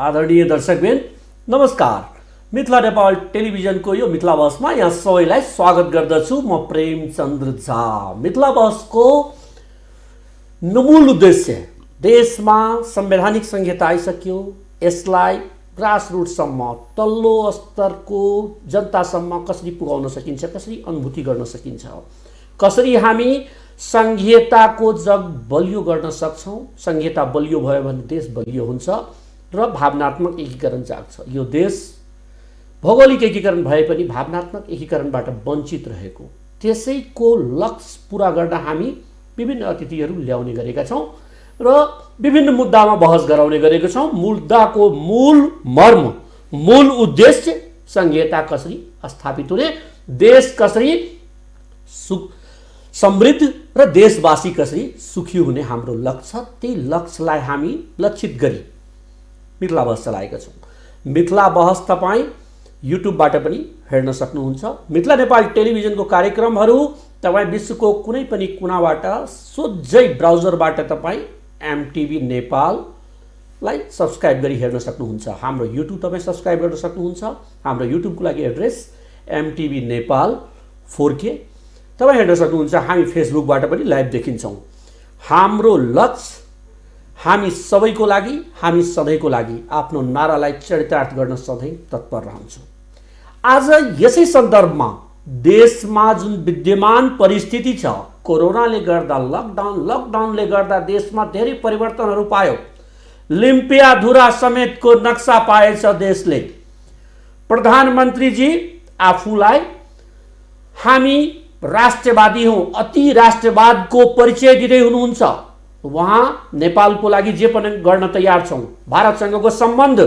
आदरणीय दर्शकबिन नमस्कार। मिथिला नेपाल टेलिभिजनको यो मिथिला बहसमा यहाँ सबैलाई स्वागत गर्दछु। म प्रेमचन्द्र झा। मिथिला बहसको मूल उद्देश्य देशमा संवैधानिक संहिता आइसक्यो, यसलाई ग्रासरुटसम्म तल्लो स्तरको जनतासम्म कसरी पुगाउन सकिन्छ, कसरी अनुभूति गर्न सकिन्छ, कसरी हामी संहिताको जग बलियो गर्न सक्छौँ। संहिता बलियो भयो भने देश बलियो हुन्छ र भावनात्मक एकीकरण जाग्छ। यो देश भौगोलिक एकीकरण भए पनि भावनात्मक एकीकरणबाट वञ्चित रहेको, त्यसैको लक्ष्य पूरा गर्न हामी विभिन्न अतिथिहरू ल्याउने गरेका छौँ र विभिन्न मुद्दामा बहस गराउने गरेका छौँ। मुद्दाको मूल मर्म, मूल उद्देश्य संहिता कसरी स्थापित हुने, देश कसरी समृद्ध र देशवासी कसरी सुखी हुने हाम्रो लक्ष्य। त्यही लक्ष्यलाई हामी लक्षित गरी मिथिला बहस चलाएका छौँ। मिथिला बहस तपाईँ युट्युबबाट पनि हेर्न सक्नुहुन्छ। मिथिला नेपाल टेलिभिजनको कार्यक्रमहरू तपाईँ विश्वको कुनै पनि कुनाबाट सोझै ब्राउजरबाट तपाईँ एमटिभी नेपाललाई सब्सक्राइब गरी हेर्न सक्नुहुन्छ। हाम्रो युट्युब तपाईँ सब्सक्राइब गर्न सक्नुहुन्छ। हाम्रो युट्युबको लागि एड्रेस एमटिभी नेपाल 4K तपाईँ हेर्न सक्नुहुन्छ। हामी फेसबुकबाट पनि लाइभ देखिन्छौँ। हाम्रो लक्ष्य हामी सबैको लागि, हामी सधैँको लागि आफ्नो नारालाई चरितार्थ गर्न सधैँ तत्पर रहन्छौँ। आज यसै सन्दर्भमा देशमा जुन विद्यमान परिस्थिति छ, कोरोनाले गर्दा लकडाउनले गर्दा देशमा धेरै परिवर्तनहरू पायो। लिम्पियाधुरा समेतको नक्सा पाएछ देशले। प्रधानमन्त्रीजी आफूलाई हामी राष्ट्रवादी हौँ, अति राष्ट्रवादको परिचय दिँदै हुनुहुन्छ। उहाँ नेपालको लागि जे पनि गर्न तयार छौँ। भारतसँगको सम्बन्ध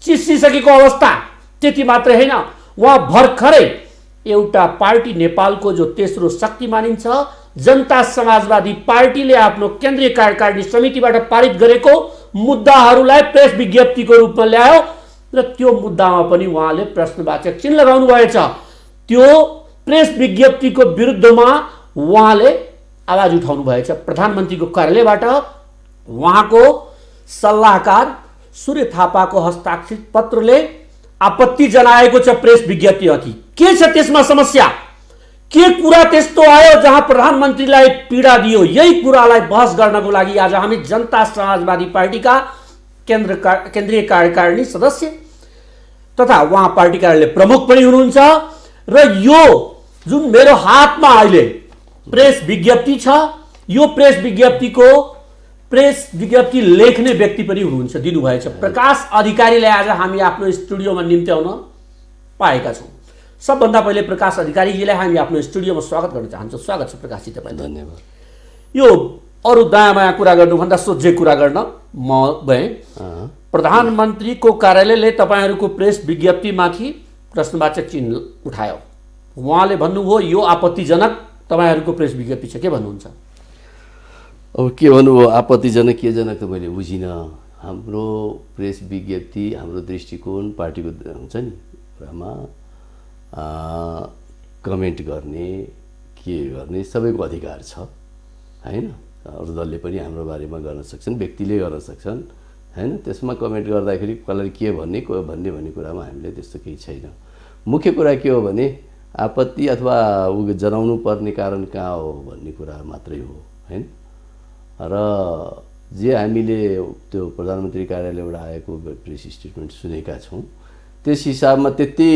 चिसिसकेको अवस्था, त्यति मात्रै होइन, उहाँ भर्खरै एउटा पार्टी नेपालको जो तेस्रो शक्ति मानिन्छ जनता समाजवादी पार्टीले आफ्नो केन्द्रीय कार्यकारिणी समितिबाट पारित गरेको मुद्दाहरूलाई प्रेस विज्ञप्तिको रूपमा ल्यायो र त्यो मुद्दामा पनि उहाँले प्रश्नवाचक चिन्ह लगाउनु भएछ। त्यो प्रेस विज्ञप्तिको विरुद्धमा उहाँले आवाज उठाउनु भएछ। प्रधानमन्त्रीको कार्यालयबाट उहाँको सल्लाहकार सूर्य थापाको हस्ताक्षरित पत्रले आपत्ति जनाएको छ प्रेस विज्ञप्तिमाथि। के छ त्यसमा समस्या? के कुरा त्यस्तो आयो जहाँ प्रधानमन्त्रीलाई पीडा दियो? यही कुरालाई बहस गर्नको लागि आज हामी जनता समाजवादी पार्टीका केन्द्रीय कार्यकारिणी सदस्य तथा उहाँ पार्टी कार्यालय प्रमुख पनि हुनुहुन्छ र यो जुन मेरो हातमा अहिले प्रेस विज्ञप्ति छ, यो प्रेस विज्ञप्ति लेख्ने व्यक्ति पनि हुनुहुन्छ, दिनुभएछ। प्रकाश अधिकारीलाई आज हामी आफ्नो स्टुडियोमा निम्त्याउन पाएका छौँ। सबभन्दा पहिले प्रकाश अधिकारीजीलाई हामी आफ्नो स्टुडियोमा स्वागत गर्न चाहन्छौँ। स्वागत छ प्रकाशजी तपाईँ। धन्यवाद। यो अरू दायाँ बायाँ कुरा गर्नुभन्दा सोझै कुरा गर्न म गएँ। प्रधानमन्त्रीको कार्यालयले तपाईँहरूको प्रेस विज्ञप्तिमाथि प्रश्नवाचक चिन्ह उठायो। उहाँले भन्नुभयो यो आपत्तिजनक तपाईहरूको प्रेस विज्ञप्ति छ, के भन्नुहुन्छ? अब के भन्नुभयो आपत्तिजनक के जनक त मैले बुझिनँ। हाम्रो प्रेस विज्ञप्ति, हाम्रो दृष्टिकोण पार्टीको हुन्छ नि, कुरामा कमेन्ट गर्ने, के गर्ने सबैको अधिकार छ हैन। अरू दलले पनि हाम्रो बारेमा गर्न सक्छन्, व्यक्तिले गर्न सक्छन् हैन। त्यसमा कमेन्ट गर्दाखेरि कसलाई के भन्ने भन्ने कुरामा हामीले त्यस्तो केही छैन। मुख्य कुरा के हो भने आपत्ति अथवा ऊ जनाउनु पर्ने कारण कहाँ हो भन्ने कुरा मात्रै हो हैन। र जे हामीले त्यो प्रधानमन्त्री कार्यालयबाट आएको प्रेस स्टेटमेन्ट सुनेका छौँ, त्यस हिसाबमा त्यति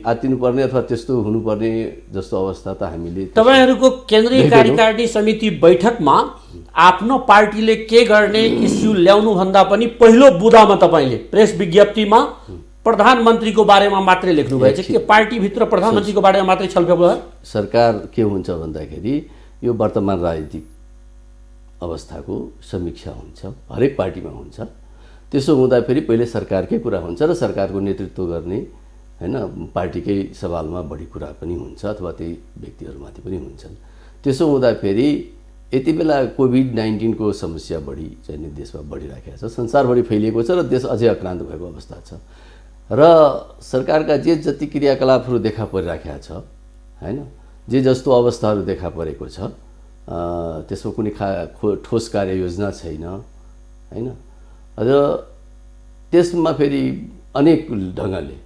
आत्तिनुपर्ने अथवा त्यस्तो हुनुपर्ने जस्तो अवस्था त हामीले तपाईँहरूको केन्द्रीय कार्यकारिणी समिति बैठकमा आफ्नो पार्टीले के गर्ने इस्यु ल्याउनु भन्दा पनि पहिलो बुदामा तपाईँले प्रेस विज्ञप्तिमा प्रधानमन्त्रीको बारेमा मात्रै लेख्नु भएछ कि पार्टीभित्र प्रधानमन्त्रीको बारेमा मात्रै छलफल भयो? सरकार के हुन्छ भन्दाखेरि यो वर्तमान राजनीतिक अवस्थाको समीक्षा हुन्छ, हरेक पार्टीमा हुन्छ। त्यसो हुँदा फेरि पहिले सरकारकै कुरा हुन्छ र सरकारको नेतृत्व गर्ने हैन, पार्टीकै सवालमा बढी कुरा पनि हुन्छ अथवा त्यही व्यक्तिहरूमाथि पनि हुन्छन्। त्यसो हुँदा फेरि यति बेला कोभिड-19 को समस्या बढी चाहिँ देशमा बढिराखेको छ, संसारभरि फैलिएको छ र देश अझै आक्रान्त भएको अवस्था छ र सरकारका जे जति क्रियाकलापहरू देखा परिराखेका छ हैन, जे जस्तो अवस्थाहरू देखा परेको छ, त्यसमा कुनै ठोस कार्ययोजना छैन हैन। र त्यसमा फेरि अनेक ढङ्गले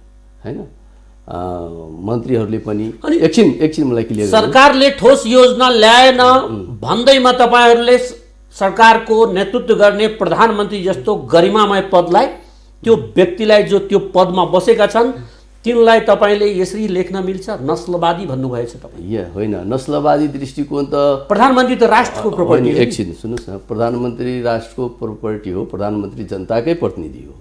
हैन मन्त्रीहरूले पनि एकछिन मलाई क्लियर सरकारले ठोस योजना ल्याएन भन्दैमा तपाईहरूले सरकारको नेतृत्व गर्ने प्रधानमन्त्री जस्तो गरिमामय पदलाई त्यो व्यक्तिलाई जो त्यो पदमा बसेका छन् तिनलाई तपाईले यसरी लेख्न मिल्छ नस्लवादी भन्नुभएछ तपाईँ होइन नस्लवादी दृष्टिकोण त प्रधानमन्त्री त राष्ट्रको प्रोपर्टी हो एकछिन सुन्नुहोस् न प्रधानमन्त्री राष्ट्रको प्रोपर्टी हो प्रधानमन्त्री जनताकै प्रतिनिधि हो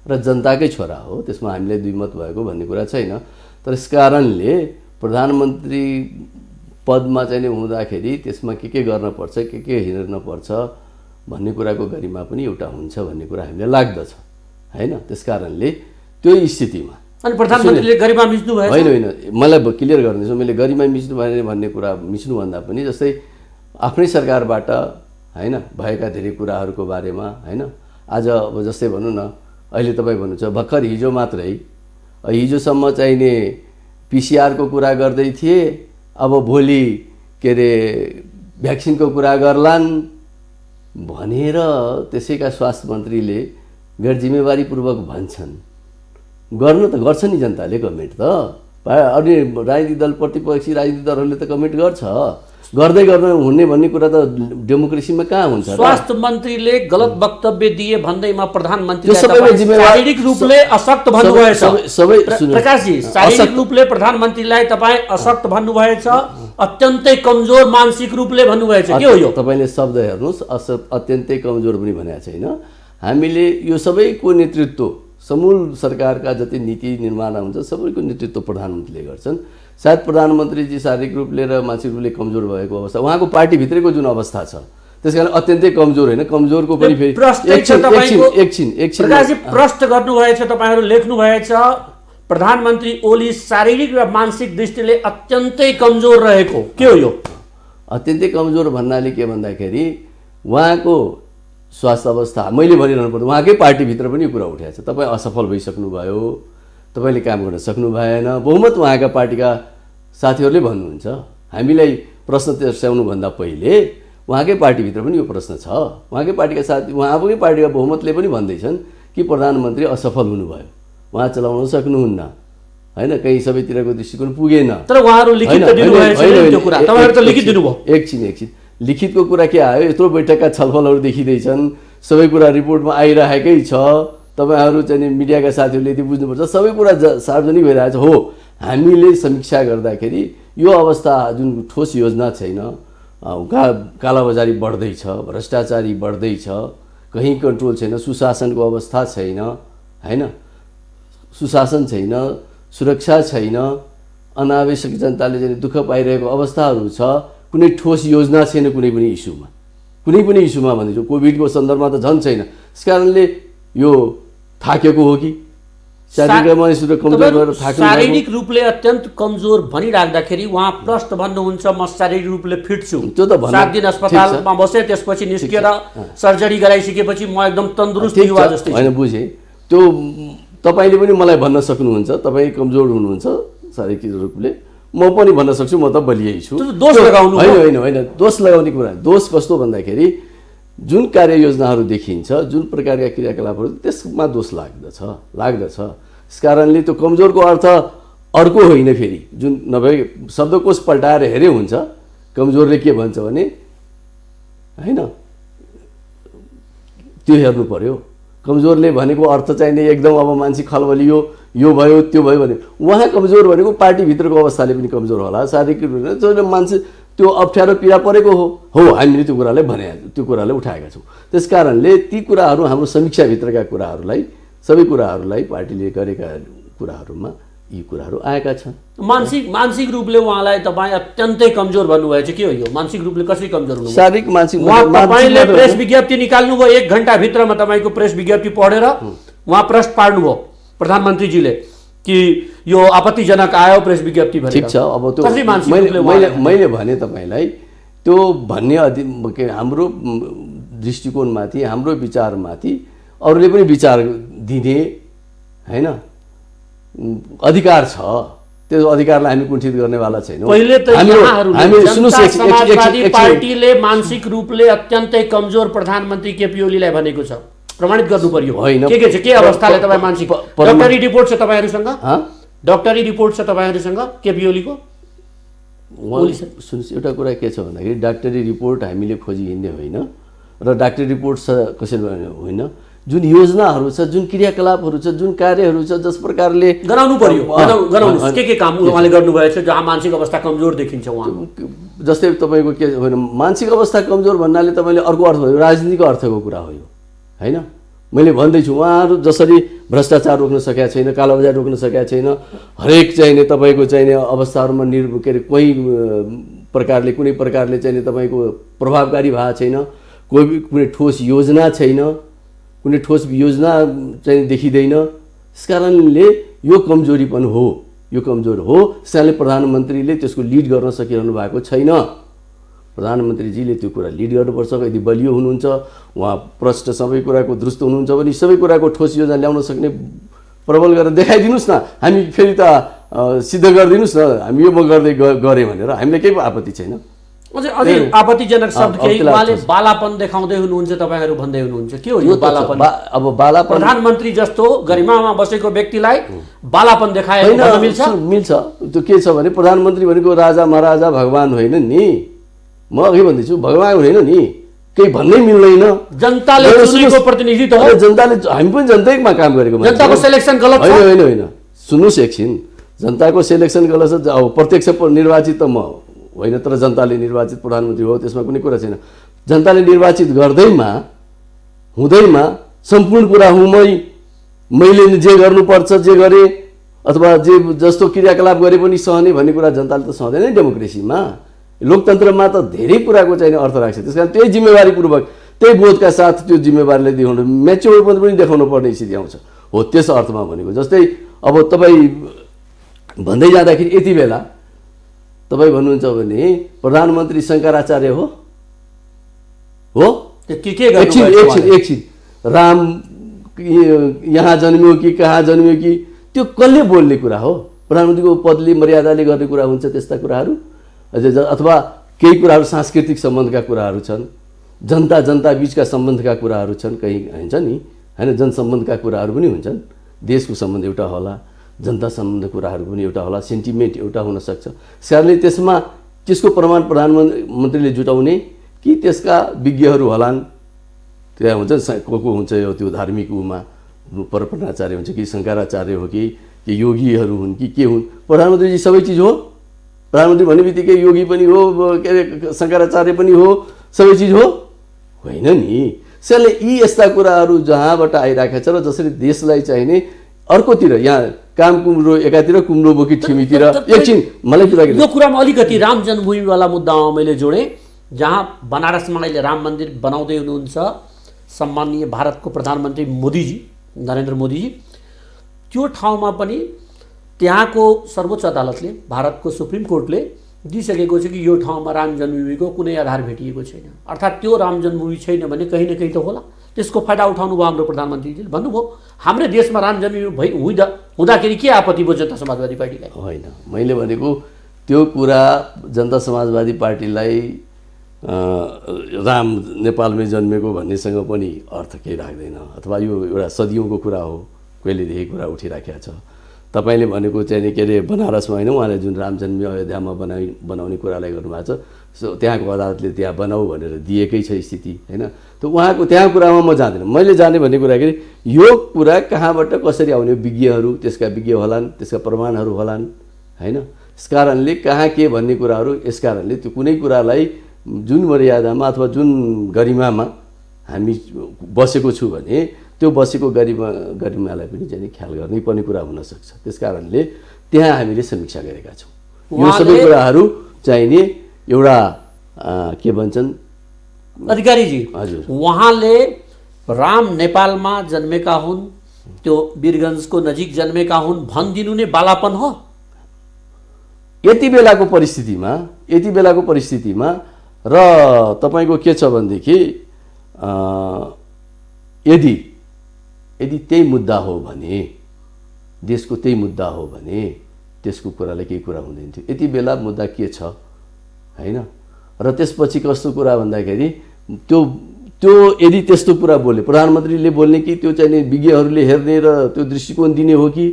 र जनताकै छोरा हो त्यसमा हामीलाई दुई मत भएको भन्ने कुरा छैन तर यस कारणले प्रधानमन्त्री पदमा चाहिँ हुँदाखेरि त्यसमा के गर्न पर्छ के हेर्न पर्छ भन्ने कुराको गरिमा पनि एउटा हुन्छ भन्ने कुरा हामीलाई लाग्दछ हैन त्यसकारणले त्यो स्थितिमा अनि प्रधानमन्त्रीले गरिमा मिच्नु भएछ होइन मलाई क्लियर गर्दैछु मैले गरिमा मिच्नु भएन भन्ने कुरा मिच्नु भन्दा पनि जस्तै आफ्नै सरकारबाट हैन भएका धेरै कुराहरूको बारेमा हैन आज अब जस्तै भनौँ न अहिले तपाईँ भन्नुहुन्छ भर्खर हिजो मात्रै हिजोसम्म चाहिने पिसिआरको कुरा गर्दै थिए अब भोलि के अरे भ्याक्सिनको कुरा गर्लान् भनेर त्यसैका स्वास्थ्य मन्त्रीले गैर जिम्मेवारीपूर्वक भन्छन् गर्नु त गर्छ नि जनताले कमेन्ट त अनि राजनीतिक दल प्रतिपक्षी राजनीतिक दलहरूले त कमेन्ट गर्छ गर्दै गर्दै हुने भन्ने कुरा त डेमोक्रेसीमा कहाँ हुन्छ स्वास्थ्य मन्त्रीले गलत वक्तव्य दिए भन्दैमा प्रधानमन्त्रीलाई शारीरिक रूपले अशक्त भन्नुभएछ प्रकाशजी शारीरिक रूपले प्रधानमन्त्रीलाई तपाईँ अशक्त भन्नुभएछ अत्यन्तै कमजोर मानसिक रूपले भन्नुभएछ के हो यो तपाईँले शब्द हेर्नुहोस् अत्यन्तै कमजोर पनि भनेको छैन हामीले यो सबैको नेतृत्व समूल सरकारका जति नीति निर्माण हुन्छ सबैको नेतृत्व प्रधानमन्त्रीले गर्छन् सायद प्रधानमन्त्रीजी शारीरिक रूपले र मानसिक रूपले कमजोर भएको अवस्था उहाँको पार्टीभित्रैको जुन अवस्था छ त्यसकारण अत्यन्तै कमजोर होइन कमजोरको पनि फेरि एकछिन प्रश्न गर्नुभएछ तपाईँहरू लेख्नुभएछ प्रधानमन्त्री ओली शारीरिक र मानसिक दृष्टिले अत्यन्तै कमजोर रहेको के हो यो अत्यन्तै कमजोर भन्नाले के भन्दाखेरि उहाँको स्वास्थ्य अवस्था मैले भनिरहनु पर्दा उहाँकै पार्टीभित्र पनि यो कुरा उठाएको छ तपाईँ असफल भइसक्नुभयो तपाईँले काम गर्न सक्नु भएन बहुमत उहाँका पार्टीका साथीहरूले भन्नुहुन्छ हामीलाई प्रश्न तर्साउनुभन्दा पहिले उहाँकै पार्टीभित्र पनि यो प्रश्न छ उहाँकै पार्टीका साथी उहाँकै पार्टीका बहुमतले पनि भन्दैछन् कि प्रधानमन्त्री असफल हुनुभयो उहाँ चलाउन सक्नुहुन्न हैन कहीँ सबैतिरको दृष्टिकोण पुगेन तर उहाँहरू लिखित दिनुभएछ त्यो कुरा तपाईहरु त लिखित दिनुभयो एकछिन लिखितको कुरा के आयो यत्रो बैठकका छलफलहरू देखिँदैछन् सबै कुरा रिपोर्टमा आइरहेकै छ तपाईहरु चाहिँ मिडियाका साथीहरूले यति बुझ्नुपर्छ सबै कुरा सार्वजनिक भइरहेछ हो हामीले समीक्षा गर्दाखेरि यो अवस्था जुन ठोस योजना छैन कालाबजारी बढ्दैछ भ्रष्टाचारी बढ्दैछ कहीँ कन्ट्रोल छैन सुशासनको अवस्था छैन हैन सुशासन छैन सुरक्षा छैन अनावश्यक जनताले चाहिँ दुःख पाइरहेको अवस्थाहरू छ कुनै ठोस योजना छैन कुनै पनि इस्युमा भन्दैछु कोभिडको सन्दर्भमा त झन् छैन त्यसकारणले यो थाकेको हो कि शारीरिक रूपले अत्यन्त कमजोर भनिराख्दाखेरि उहाँ प्रष्ट भन्नुहुन्छ म शारीरिक रूपले फिट छु त्यो त 7 दिन अस्पतालमा बसे त्यसपछि निस्केर सर्जरी गराइसकेपछि म एकदम तन्दुरुस्त युवा जस्तै हैन बुझे त्यो तपाईले पनि मलाई भन्न सक्नुहुन्छ तपाई कमजोर हुनुहुन्छ शारीरिक रूपले म पनि भन्न सक्छु म त बलियै छु दोष लगाउनु हैन दोष लगाउने कुरा दोष कस्तो भन्दाखेरि जुन कार्ययोजनाहरू देखिन्छ जुन प्रकारका क्रियाकलापहरू त्यसमा दोष लाग्दछ त्यसकारणले त्यो कमजोरको अर्थ अर्को होइन फेरि जुन नभए शब्दकोश पल्टाएर हेरे हुन्छ कमजोरले के भन्छ भने हैन त्यो हेर्नु पर्यो कमजोरले भनेको अर्थ चाहिँ नि एकदम अब मान्छे खलबलियो यो भयो त्यो भयो भने उहाँ कमजोर भनेको पार्टीभित्रको अवस्थाले पनि कमजोर होला शारीरिक रूपले मान्छे त्यो अप्ठ्यारो पीडा परेको हो हामीले त्यो कुरालाई त्यो कुरालाई उठाएका छौँ त्यसकारणले ती कुराहरू हाम्रो समीक्षाभित्रका कुराहरूलाई सबै कुराहरूलाई पार्टीले गरेका कुराहरूमा यी कुराहरू आएका छन् मानसिक रूपले उहाँलाई तपाईँ अत्यन्तै कमजोर भन्नुभएछ के हो यो मानसिक रूपले कसरी कमजोर हुनु शारीरिक मानसिक तपाईले प्रेस विज्ञप्ति निकाल्नु भयो 1 घण्टा भित्रमा तपाईको प्रेस विज्ञप्ति पढेर उहाँ प्रश्न पार्नुभयो प्रधानमन्त्रीजीले कि यो आपत्तिजनक आयो प्रेस विज्ञप्ति भनेर ठीक छ अब त्यो मैले भने तपाईलाई त्यो भन्ने हाम्रो दृष्टिकोणमाथि हाम्रो विचारमाथि अरूले पनि विचार दिने हैन अधिकार छ त्यो अधिकारलाई हामी कुण्ठित गर्नेवाला छैनौँ पहिले त हामी समाजवादी पार्टीले मानसिक रूपले अत्यन्तै कमजोर प्रधानमन्त्री केपी ओलीलाई भनेको छ प्रमाणित गर्नु पर्यो। होइन। के छ, के अवस्थाले तपाईँ मानसिक डक्टरी रिपोर्ट छ तपाईँहरूसँग? डक्टरी रिपोर्ट छ तपाईँहरूसँग केपी ओलीको? सुन्नुहोस्, एउटा कुरा के छ भन्दाखेरि डाक्टरी रिपोर्ट हामीले खोजी हिँड्ने होइन र डाक्टरी रिपोर्ट कसैले होइन, जुन योजनाहरू छ, जुन क्रियाकलापहरू छ, जुन कार्यहरू छ, जस प्रकारले गराउनु पर्यो। गराउनुहोस्, के काम उहाँले गर्नुभएको छ जहाँ मानसिक अवस्था कमजोर देखिन्छ उहाँ? जस्तै तपाईँको के होइन, मानसिक अवस्था कमजोर भन्नाले तपाईँले अर्को अर्थ भयो, राजनीतिको अर्थको कुरा हो यो, होइन? मैले भन्दैछु उहाँहरू जसरी भ्रष्टाचार रोक्न सकेका छैन, कालोबजार रोक्न सकेका छैन, हरेक चाहिने तपाईँको चाहिने अवस्थाहरूमा के अरे कुनै प्रकारले चाहिने तपाईँको प्रभावकारी भएको छैन, कुनै ठोस योजना छैन, कुनै ठोस योजना चाहिँ देखिँदैन। त्यस कारणले यो कमजोरी पनि हो, यो कमजोर हो। त्यसकारणले प्रधानमन्त्रीले त्यसको लिड गर्न सकिरहनु भएको छैन। प्रधानमन्त्रीजीले त्यो कुरा लिड गर्नुपर्छ। यदि बलियो हुनुहुन्छ, उहाँ प्रष्ट सबै कुराको दुरुस्त हुनुहुन्छ भने सबै कुराको ठोस योजना ल्याउन सक्ने प्रबल गरेर देखाइदिनुहोस् न। हामी फेरि त सिद्ध गरिदिनुहोस् न, हामी यो म गर्दै गरेँ भनेर, हामीलाई केही आपत्ति छैन। अझै आपत्तिजनक शब्द केही उहाँले बालापन देखाउँदै हुनुहुन्छ, तपाईँहरू भन्दै हुनुहुन्छ। के हो यो बालापन? अब बालापन प्रधानमन्त्री जस्तो गरिमामा बसेको व्यक्तिलाई बालापन देखाएको भन्न मिल्छ? मिल्छ। त्यो के छ भने प्रधानमन्त्री भनेको राजा महाराजा भगवान होइन नि। म अघि भन्दैछु, भगवान होइन नि, केही भन्नै मिल्दैन। जनताले चुनेको प्रतिनिधित्व हो। जनताले, हामी पनि जनतामा काम गरेको मान्छे। जनताको सेलेक्सन गलत छ? होइन, सुन्नुहोस् एकछिन, जनताको सेलेक्सन गलत छ। अब प्रत्यक्ष निर्वाचित त म होइन, तर जनताले निर्वाचित प्रधानमन्त्री हो, त्यसमा कुनै कुरा छैन। जनताले निर्वाचित हुँदैमा सम्पूर्ण कुरा हुँ मैले जे गर्नुपर्छ जे गरेँ अथवा जे जस्तो क्रियाकलाप गरे पनि सहने भन्ने कुरा जनताले त सहँदैन नि। डेमोक्रेसीमा, लोकतन्त्रमा त धेरै कुराको चाहिँ अर्थ राख्छ। त्यस कारण त्यही जिम्मेवारीपूर्वक, त्यही बोधका साथ त्यो जिम्मेवारीलाई देखाउनु, म्याच्योर पनि देखाउनु पर्ने स्थिति आउँछ। हो, त्यस अर्थमा भनेको। जस्तै अब तपाईँ भन्दै जाँदाखेरि यति बेला तपाईँ भन्नुहुन्छ भने प्रधानमन्त्री शङ्कराचार्य हो? एकछिन, राम यहाँ जन्मियो कि कहाँ जन्मियो कि त्यो कसले बोल्ने कुरा हो? प्रधानमन्त्रीको पदले मर्यादाले गर्ने कुरा हुन्छ त्यस्ता कुराहरू। अथवा केही कुराहरू सांस्कृतिक सम्बन्धका कुराहरू छन्, जनता बिचका सम्बन्धका कुराहरू छन्, कहीँ हुन्छ नि, होइन? जनसम्बन्धका कुराहरू पनि हुन्छन्। देशको सम्बन्ध एउटा होला, जनता सम्बन्ध कुराहरू पनि एउटा होला, सेन्टिमेन्ट एउटा हुनसक्छ। त्यसकारणले त्यसको प्रमाण प्रधानमन्त्रीले जुटाउने कि त्यसका विज्ञहरू होलान्, त्यहाँ हुन्छ को हुन्छ यो त्यो धार्मिक उमा परपनाचार्य हुन्छ कि शङ्कराचार्य हो कि योगीहरू हुन् कि के हुन्? प्रधानमन्त्रीजी सबै चिज हो। प्रधानमन्त्री भन्ने बित्तिकै योगी पनि हो, के अरे शङ्कराचार्य पनि हो, सबै चिज हो? होइन नि। त्यसैले यी यस्ता कुराहरू जहाँबाट आइरहेको छ र जसरी देशलाई चाहिने अर्कोतिर, यहाँ काम कुम्रो एकातिर, कुम्रो बोकी ठिमीतिर। एकछिन मलाई कुरा यो कुरामा अलिकति राम जन्मभूमिवाला मुद्दामा मैले जोडेँ, जहाँ बनारसमा अहिले राम मन्दिर बनाउँदै हुनुहुन्छ सम्माननीय भारतको प्रधानमन्त्री मोदीजी, नरेन्द्र मोदीजी। त्यो ठाउँमा पनि त्यहाँको सर्वोच्च अदालतले, भारतको सुप्रिम कोर्टले दिइसकेको छ कि यो ठाउँमा राम जन्मभूमिको कुनै आधार भेटिएको छैन। अर्थात् त्यो राम जन्मभूमि छैन भने कहीँ न कहीँ त होला। त्यसको फाइदा उठाउनु भयो हाम्रो प्रधानमन्त्रीले। भन्नुभयो हाम्रै देशमा राम जन्मभूमि हुँदाखेरि के आपत्ति भयो जनता समाजवादी पार्टीलाई? होइन, मैले भनेको त्यो कुरा जनता समाजवादी पार्टीलाई राम नेपालमै जन्मेको भन्नेसँग पनि अर्थ केही राख्दैन। अथवा यो एउटा सदियौँको कुरा हो, कहिलेदेखि कुरा उठिराखेको छ। तपाईँले भनेको चाहिँ के अरे बनारसमा होइन, उहाँले जुन राम जन्म अयोध्यामा बनाउने कुरालाई गर्नुभएको छ, त्यहाँको अदालतले त्यहाँ बनाऊ भनेर दिएकै छ स्थिति, होइन? त उहाँको त्यहाँ कुरामा म जाँदैन। मैले जाने भन्ने कुरा के, यो कुरा कहाँबाट कसरी आउने? विज्ञहरू, त्यसका विज्ञ होलान्, त्यसका प्रमाणहरू होलान्, होइन? यस कारणले कहाँ के भन्ने कुराहरू, यस कारणले त्यो कुनै कुरालाई जुन मर्यादामा अथवा जुन गरिमामा हामी बसेको छु भने त्यो बसेको गरिमालाई पनि चाहिँ ख्याल गर्नै पर्ने कुरा हुनसक्छ। त्यस कारणले त्यहाँ हामीले समीक्षा गरेका छौँ। यो सबै कुराहरू चाहिने एउटा के भन्छन् अधिकारीजी, हजुर, उहाँले राम नेपालमा जन्मेका हुन्, त्यो वीरगन्जको नजिक जन्मेका हुन् भनिदिनु नै बालापन हो? यति बेलाको परिस्थितिमा र तपाईँको के छ भनेदेखि यदि त्यही मुद्दा हो भने, देशको त्यही मुद्दा हो भने त्यसको कुरालाई केही कुरा हुँदैन थियो। यति बेला मुद्दा के छ, होइन? र त्यसपछि कस्तो कुरा भन्दाखेरि त्यो त्यो यदि त्यस्तो कुरा बोले प्रधानमन्त्रीले बोल्ने कि त्यो चाहिँ नि विज्ञहरूले हेर्ने र त्यो दृष्टिकोण दिने हो कि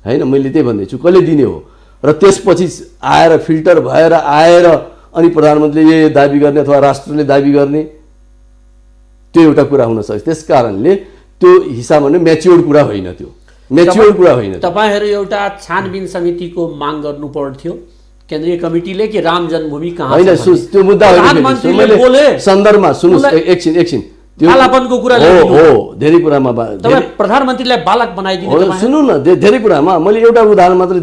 हैन, मैले त्यही भन्दैछु कसले दिने हो र त्यसपछि आएर फिल्टर भएर आएर अनि प्रधानमन्त्रीले दाबी गर्ने अथवा राष्ट्रले दाबी गर्ने त्यो एउटा कुरा हुन सक्छ। त्यस कारणले त्यो हिसाबमा नै म्याच्योर्ड कुरा होइन, त्यो म्याच्योर्ड कुरा होइन। तपाईहरु एउटा छानबिन समितिको माग गर्नु पर्थ्यो केन्द्रीय कमिटीले कि राम जन्मभूमि कहाँ होइन, त्यो मुद्दा प्रधानमन्त्रीले बोले सन्दर्भमा सुन्नुस् एकछिन बालापनको कुरा हो धेरै कुरामा तपाईं प्रधानमन्त्रीलाई बालक बनाइदिनु तपाईँ सुन्नु न, धेरै कुरामा मैले एउटा उदाहरण मात्रै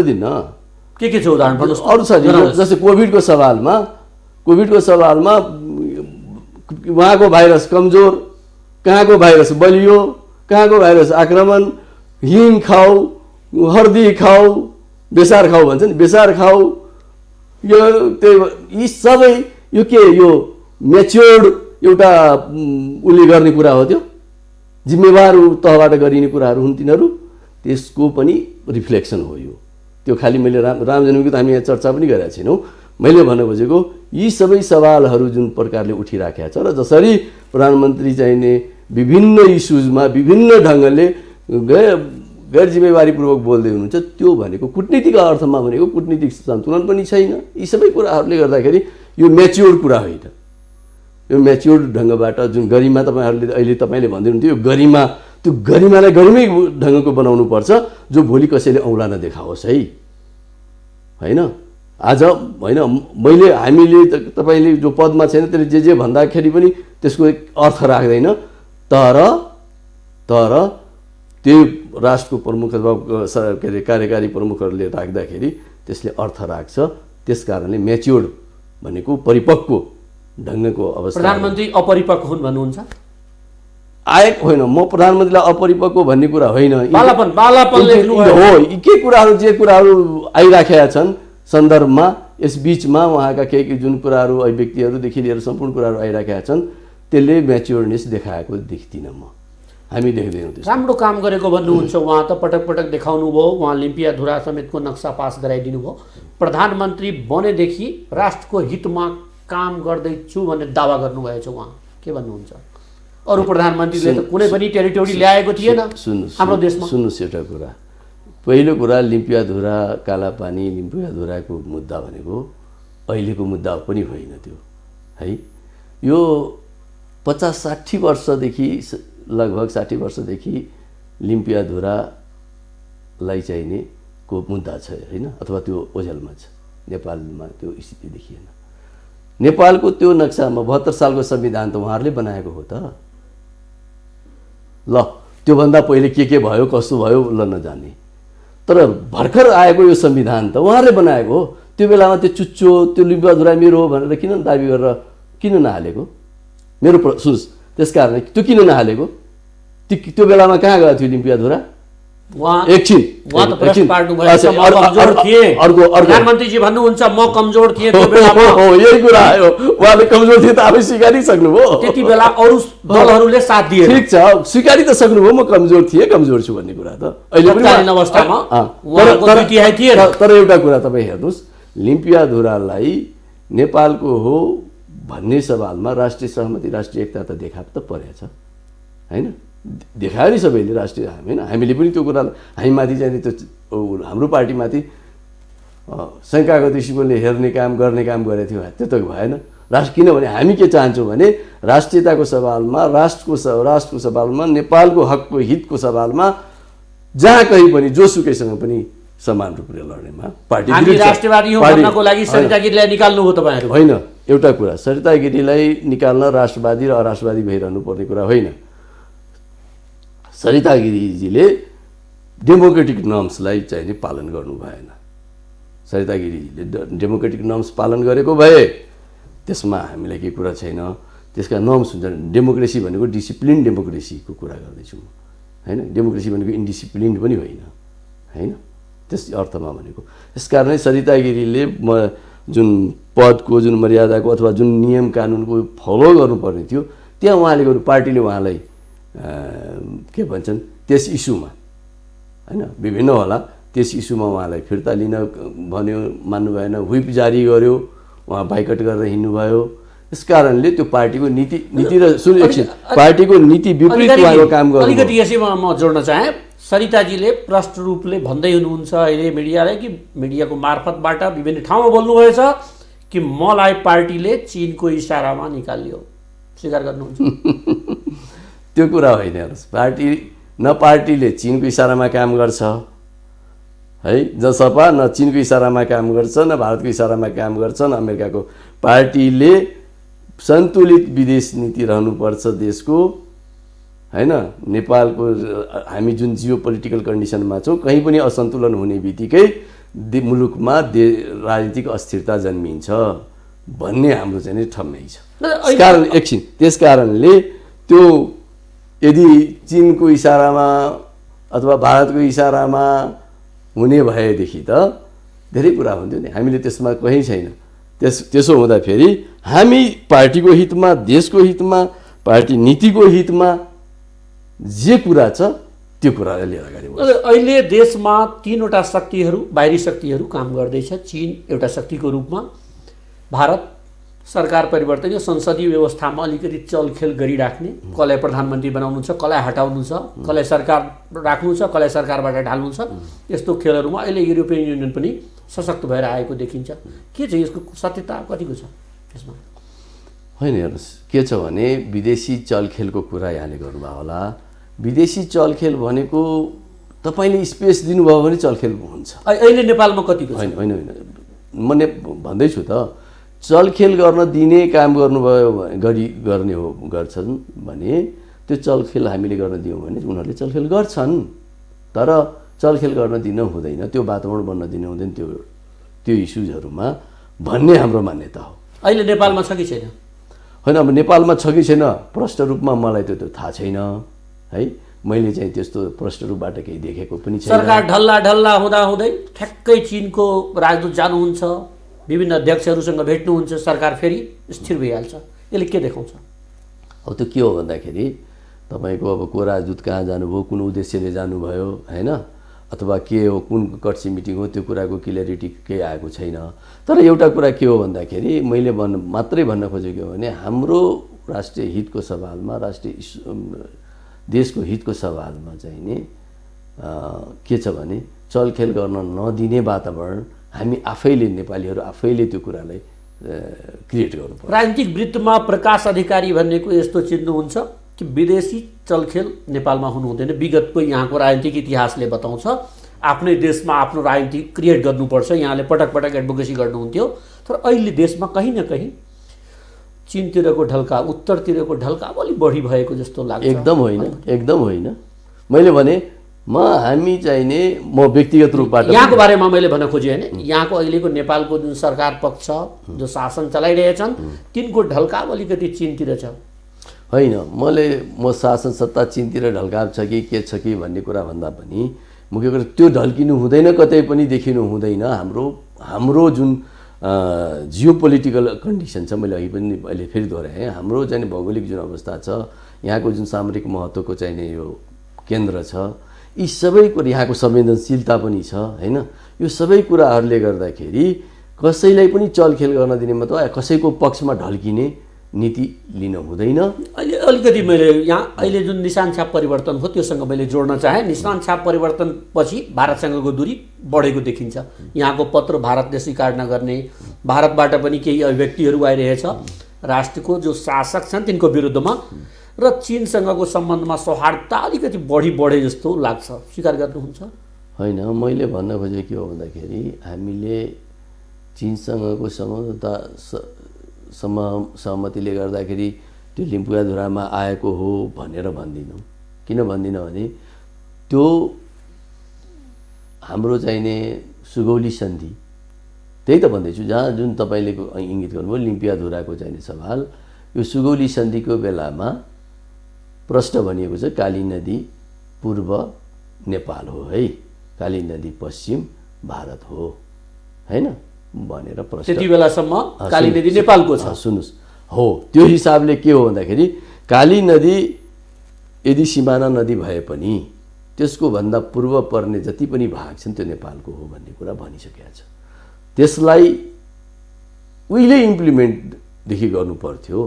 दिन्न, के छ उदाहरण भन्नुस्? अरू छ जस्तै कोभिडको सवालमा उहाँको भाइरस कमजोर, कहाँको भाइरस बलियो, कहाँको भाइरस आक्रमण, हिङ खाऊ, हर्दी खाऊ, बेसार खाऊ भन्छ नि, बेसार खाऊ, यो यी सबै यो के यो म्याच्योर्ड एउटा उसले गर्ने कुरा हो, त्यो जिम्मेवार तहबाट गरिने कुराहरू हुन् तिनीहरू, त्यसको पनि रिफ्लेक्सन हो यो। त्यो खालि मैले राम जन्मभूमिको त हामी यहाँ चर्चा पनि गरेका छैनौँ। मैले भन्न खोजेको यी सबै सवालहरू जुन प्रकारले उठिराखेका छ र जसरी प्रधानमन्त्री चाहिने विभिन्न इस्युजमा विभिन्न ढङ्गले गैर जिम्मेवारीपूर्वक बोल्दै हुनुहुन्छ, त्यो भनेको कूटनीतिक अर्थमा भनेको कूटनीतिक सन्तुलन पनि छैन। यी सबै कुराहरूले गर्दाखेरि यो म्याच्योर्ड कुरा होइन। यो म्याच्योर्ड ढङ्गबाट जुन गरिमा तपाईँले भन्दै हुनुहुन्थ्यो, यो गरिमा, त्यो गरिमालाई गरिमै ढङ्गको बनाउनु पर्छ जो भोलि कसैले औँला नदेखाओस् है, होइन। आज होइन हामीले तपाईँले जो पदमा छैन त्यसले जे भन्दाखेरि पनि त्यसको अर्थ राख्दैन, तर त्यो राष्ट्रको प्रमुख अथवा के अरे कार्यकारी प्रमुखहरूले राख्दाखेरि त्यसले अर्थ राख्छ। त्यस कारणले म्याच्योर्ड भनेको परिपक्व ढङ्गको अवस्था। प्रधानमन्त्री अपरिपक्व हुन् भन्नुहुन्छ? आएको होइन, म प्रधानमन्त्रीलाई अपरिपक्व भन्ने कुरा होइन, बालापन लेख्नु हो। के कुराहरू जे कुराहरू आइराखेका छन् सन्दर्भमा, यस बिचमा उहाँका केही जुन कुराहरू अभिव्यक्तिहरूदेखि लिएर सम्पूर्ण कुराहरू आइराखेका छन् त्यसले म्याच्योर्डनेस देखाएको देख्दिनँ म, हामी देख्दैनौँ। राम्रो काम गरेको भन्नुहुन्छ उहाँ त, पटक पटक देखाउनु भयो, उहाँ लिम्पियाधुरा समेतको नक्सा पास गराइदिनु भयो। प्रधानमन्त्री बनेदेखि राष्ट्रको हितमा काम गर्दैछु भन्ने दावा गर्नुभएछ उहाँ, के भन्नुहुन्छ? अरू प्रधानमन्त्रीले त कुनै पनि टेरिटोरी ल्याएको थिएन हाम्रो देशमा। सुन्नुहोस् एउटा कुरा, पहिलो कुरा लिम्पियाधुरा कालापानी लिम्पियाधुराको मुद्दा भनेको अहिलेको मुद्दा पनि होइन त्यो है। यो 50-60 वर्षदेखि, लगभग 60 वर्षदेखि लिम्पियाधुरालाई चाहिने को मुद्दा छ होइन, अथवा त्यो ओझेलमा छ। नेपालमा त्यो स्थिति देखिएन। नेपालको त्यो नक्सामा 72 सालको संविधान त उहाँहरूले बनाएको हो त। ल त्योभन्दा पहिले के भयो कस्तो भयो ल नजाने, तर भर्खर आएको यो संविधान त उहाँहरूले बनाएको हो। त्यो बेलामा त्यो चुच्चो त्यो लिम्पियाधुरा मेरो हो भनेर किन दाबी गरेर किन नहालेको? मेरो सुन्नुहोस्, त्यस कारण त्यो किन नहालेको? त्यो बेलामा कहाँ गएको थियो लिम्पियाधुरा? प्रधानमन्त्रीजी भन्नुहुन्छ म कमजोर थिएँ त्यो बेलामा। यही कुरा आयो, उहाँले कमजोर थिए त आफै स्वीकारिसक्नुभयो। त्यति बेला अरू दलहरूले साथ दिए। ठिक छ, स्वीकारि त सक्नुभयो म कमजोर थिएँ, कमजोर छु भन्ने कुरा त अहिले तत्कालीन अवस्थामा उहाँको दुईतिहाई थिएन। तर एउटा कुरा तपाईँ हेर्नुहोस्, लिम्पियाधुरालाई नेपालको हो भन्ने सवालमा राष्ट्रिय सहमति राष्ट्रिय एकता त देखा त परेछ होइन, देखायो नि सबैले राष्ट्रिय, होइन। हामीले पनि त्यो कुरा हामीमाथि चाहिँ त्यो हाम्रो पार्टीमाथि शङ्काको दृष्टिकोणले हेर्ने काम गर्ने काम गरेको थियौँ, त्यो त भएन। किनभने हामी के चाहन्छौँ भने राष्ट्रियताको सवालमा, राष्ट्रको सवालमा, नेपालको हकको हितको सवालमा जहाँ कहीँ पनि जोसुकैसँग पनि समान रूपले लड्नेमा पार्टी राष्ट्रवादी हौँ भन्नको लागि सरिता गिरीलाई निकाल्नु हो तपाईँहरू? होइन, एउटा कुरा, सरिता गिरीलाई निकाल्न राष्ट्रवादी र अराष्ट्रवादी भइरहनु पर्ने कुरा होइन। सरिता गिरीजीले डेमोक्रेटिक नर्म्सलाई चाहिँ पालन गर्नु भएन। सरिता गिरीजीले डेमोक्रेटिक नर्म्स पालन गरेको भए त्यसमा हामीलाई केही कुरा छैन। त्यसका नर्म्स हुन्छन्। डेमोक्रेसी भनेको डिसिप्लिन डेमोक्रेसीको कुरा गर्दैछु होइन, डेमोक्रेसी भनेको इन्डिसिप्लिन्ड पनि होइन, त्यस अर्थमा भनेको। यस कारणले सरिता गिरीले जुन पदको जुन मर्यादाको अथवा जुन नियम कानुनको फलो गर्नुपर्ने थियो त्यहाँ उहाँले गर्नु, पार्टीले उहाँलाई के भन्छन् त्यस इस्युमा होइन, विभिन्न होला, त्यस इस्युमा उहाँलाई फिर्ता लिन भन्यो, मान्नु भएन, व्हिप जारी गर्यो, उहाँ बाइकट गरेर हिँड्नुभयो। त्यस कारणले त्यो पार्टीको नीति र सुन एकछिन पार्टीको नीति विपरीत उहाँको काम गर्नु। अलिकति यसैमा म जोड्न चाहेँ। सरिताजीले प्रष्ट रूपले भन्दै हुनुहुन्छ अहिले मिडियालाई कि मिडियाको मार्फतबाट विभिन्न ठाउँमा बोल्नुभएछ कि मलाई पार्टीले चीनको इसारामा निकाल्यो। स्वीकार गर्नुहुन्छ? त्यो कुरा होइन हेर्नुहोस्, पार्टीले चीनको इसारामा काम गर्छ है, जसपा न चीनको इसारामा काम गर्छ, न भारतको इसारामा काम गर्छ, न अमेरिकाको। पार्टीले सन्तुलित विदेश नीति रहनुपर्छ देशको, हैन? नेपालको हामी जुन जियो पोलिटिकल कन्डिसनमा छौँ, कहीँ पनि असन्तुलन हुने बित्तिकै मुलुकमा राजनीतिक अस्थिरता जन्मिन्छ भन्ने हाम्रो चाहिँ नि ठम्मै छ। त्यस कारणले त्यो यदि चीनको इसारामा अथवा भारतको इसारामा हुने भएदेखि त धेरै कुरा हुन्थ्यो नि। हामीले त्यसमा कहीँ छैन। त्यसो हुँदाखेरि हामी पार्टीको हितमा, देशको हितमा, पार्टी नीतिको हितमा जे कुरा छ त्यो कुरालाई लिएर अगाडि बढ्छ। अहिले देशमा तीनवटा शक्तिहरू, बाहिरी शक्तिहरू काम गर्दैछ। चीन एउटा शक्तिको रूपमा, भारत सरकार परिवर्तन यो संसदीय व्यवस्थामा अलिकति चलखेल गरिराख्ने, कसलाई प्रधानमन्त्री बनाउनु छ, कसलाई हटाउनु छ, कसलाई सरकार राख्नु छ, कसलाई सरकारबाट ढाल्नु छ, यस्तो खेलहरूमा अहिले युरोपियन युनियन पनि सशक्त भएर आएको देखिन्छ। के छ यसको सत्यता कतिको छ यसमा? होइन हेर्नुहोस्, के छ भने विदेशी चलखेलको कुरा यहाँले गर्नुभयो होला। विदेशी चलखेल भनेको तपाईँले स्पेस दिनुभयो भने चलखेल हुन्छ। अहिले नेपालमा कतिको छ? होइन, म भन्दैछु त, चलखेल गर्न दिने काम गर्नुभयो गर्छन् भने त्यो चलखेल हामीले गर्न दियौँ भने उनीहरूले चलखेल गर्छन्। तर चलखेल गर्न दिन हुँदैन, त्यो वातावरण बन्न दिन हुँदैन त्यो इस्युजहरूमा भन्ने हाम्रो मान्यता हो। अहिले नेपालमा छ कि छैन? होइन, अब नेपालमा छ कि छैन प्रष्ट रूपमा मलाई त्यो थाहा छैन है। मैले चाहिँ त्यस्तो प्रष्ट रूपबाट केही देखेको पनि छैन। सरकार ढल्ला हुँदै ठ्याक्कै चीनको राजदूत जानुहुन्छ, विभिन्न अध्यक्षहरूसँग भेट्नुहुन्छ, सरकार फेरि स्थिर भइहाल्छ। यसले के देखाउँछ? अब त्यो के हो भन्दाखेरि तपाईँको अब को राजदूत कहाँ जानुभयो, कुन उद्देश्यले जानुभयो, होइन, अथवा के हो, कुन कट्सी मिटिङ हो, त्यो कुराको क्लियरिटी केही आएको छैन। तर एउटा कुरा के हो भन्दाखेरि मैले मात्रै भन्न खोजेको हो भने हाम्रो राष्ट्रिय हितको सवालमा, देशको हितको सवालमा चाहिँ नि के छ भने चलखेल गर्न नदिने वातावरण हामी आफैले, नेपालीहरू आफैले त्यो कुरालाई क्रिएट गर्नुपर्छ। राजनीतिक वृत्तमा प्रकाश अधिकारी भन्नेको यस्तो चिन्नुहुन्छ कि विदेशी चलखेल नेपालमा हुनु हुँदैन। विगतको यहाँको राजनीतिक इतिहासले बताउँछ आफ्नै देशमा आफ्नो राजनीति क्रिएट गर्नुपर्छ। यहाँले पटक पटक एडभोकेसी गर्नुहुन्थ्यो। तर अहिले देशमा कहीँ न कहीँ चीनतिरको ढल्का, उत्तरतिरको ढल्का अलि बढी भएको जस्तो लाग्छ। एकदम होइन। मैले भने हामी चाहिने म व्यक्तिगत रूपबाट यहाँको बारेमा मैले भन्न खोजेँ होइन, यहाँको अहिलेको नेपालको जुन सरकार पक्ष जो शासन चलाइरहेछन् तिनको ढल्काव अलिकति चीनतिर छ। होइन, म शासन सत्ता चीनतिर ढल्काव छ कि के छ कि भन्ने कुरा भन्दा पनि मुख्य कुरा त्यो ढल्किनु हुँदैन, कतै पनि देखिनु हुँदैन। हाम्रो जुन जियो पोलिटिकल कन्डिसन छ, मैले अहिले फेरि दोहोऱ्याएँ, हाम्रो चाहिँ भौगोलिक जुन अवस्था छ, यहाँको जुन सामरिक महत्त्वको चाहिने यो केन्द्र छ, यी सबै कुरा, यहाँको संवेदनशीलता पनि छ होइन, यो सबै कुराहरूले गर्दाखेरि कसैलाई पनि चलखेल गर्न दिने मतलब कसैको पक्षमा ढल्किने नीति लिन हुँदैन। अहिले अलिकति मैले यहाँ अहिले जुन निशान छाप परिवर्तन हो त्योसँग मैले जोड्न चाहेँ। निशान छाप परिवर्तनपछि भारतसँगको दूरी बढेको देखिन्छ। यहाँको पत्र भारतले स्वीकार नगर्ने, भारतबाट पनि केही अभिव्यक्तिहरू आइरहेछ राष्ट्रको जो शासक छन् तिनको विरुद्धमा, र चीनसँगको सम्बन्धमा सौहार्दता अलिकति बढे जस्तो लाग्छ। स्वीकार गर्नुहुन्छ? होइन, मैले भन्न खोजेको के हो भन्दाखेरि हामीले चीनसँगको सहमतिले गर्दाखेरि त्यो लिम्पुवाधुरामा आएको हो भनेर भन्दिनौँ। किन भन्दिनँ भने त्यो हाम्रो चाहिने सुगौली सन्धि, त्यही त भन्दैछु, जहाँ जुन तपाईँले इङ्गित गर्नुभयो लिम्पियाधुराको चाहिने सवाल, यो सुगौली सन्धिको बेलामा प्रश्न भनिएको छ काली नदी पूर्व नेपाल हो है, काली नदी पश्चिम भारत हो हैन भनेर प्रश्न। त्यति बेलासम्म काली नदी नेपालको छ। सुन्नुस्, हो त्यो हिसाबले के हो भन्दाखेरि काली नदी यदि सिमाना नदी भए पनि त्यसको भन्दा पूर्व पर्ने जति पनि भाग छन् त्यो नेपालको हो भन्ने कुरा भनिसकेको छ। त्यसलाई उहिले इम्प्लिमेन्ट देखि गर्नु पर्थ्यो,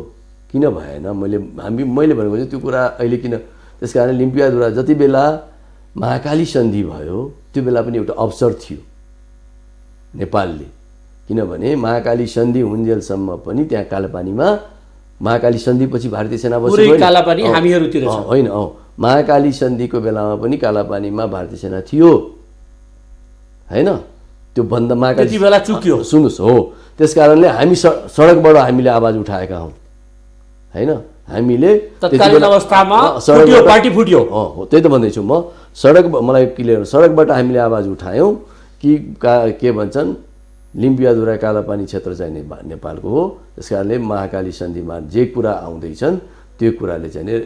किन भएन? मैले भनेको चाहिँ त्यो कुरा अहिले किन, त्यस कारण लिम्पियाद्वारा जति बेला महाकाली सन्धि भयो त्यो बेला पनि एउटा अवसर थियो नेपालले, किनभने महाकाली सन्धि हुन्जेलसम्म पनि त्यहाँ कालापानीमा महाकाली सन्धिपछि भारतीय सेना बसेको पुरै कालापानी हामीहरुतिर छ होइन। महाकाली सन्धिको बेलामा पनि कालापानीमा भारतीय सेना थियो हैन, त्यो बन्द महाकाली त्यति बेला चुक्यो। सुन्नुस्, हो त्यसकारणले हामी सडकबाट हामीले आवाज उठाएका हौं हैन। हामीले तत्कालीन अवस्थामा फुट्यो, पार्टी फुट्यो। हो त्यही त भन्दैछु म। मलाई क्लियर, सडकबाट हामीले आवाज उठायौं कि के भन्छन् लिम्पियाद्वारा कालापानी क्षेत्र चाहिँ नेपालको हो, त्यसकारणले महाकाली सन्धिमा जे कुरा आउँदैछन् त्यो कुराले चाहिँ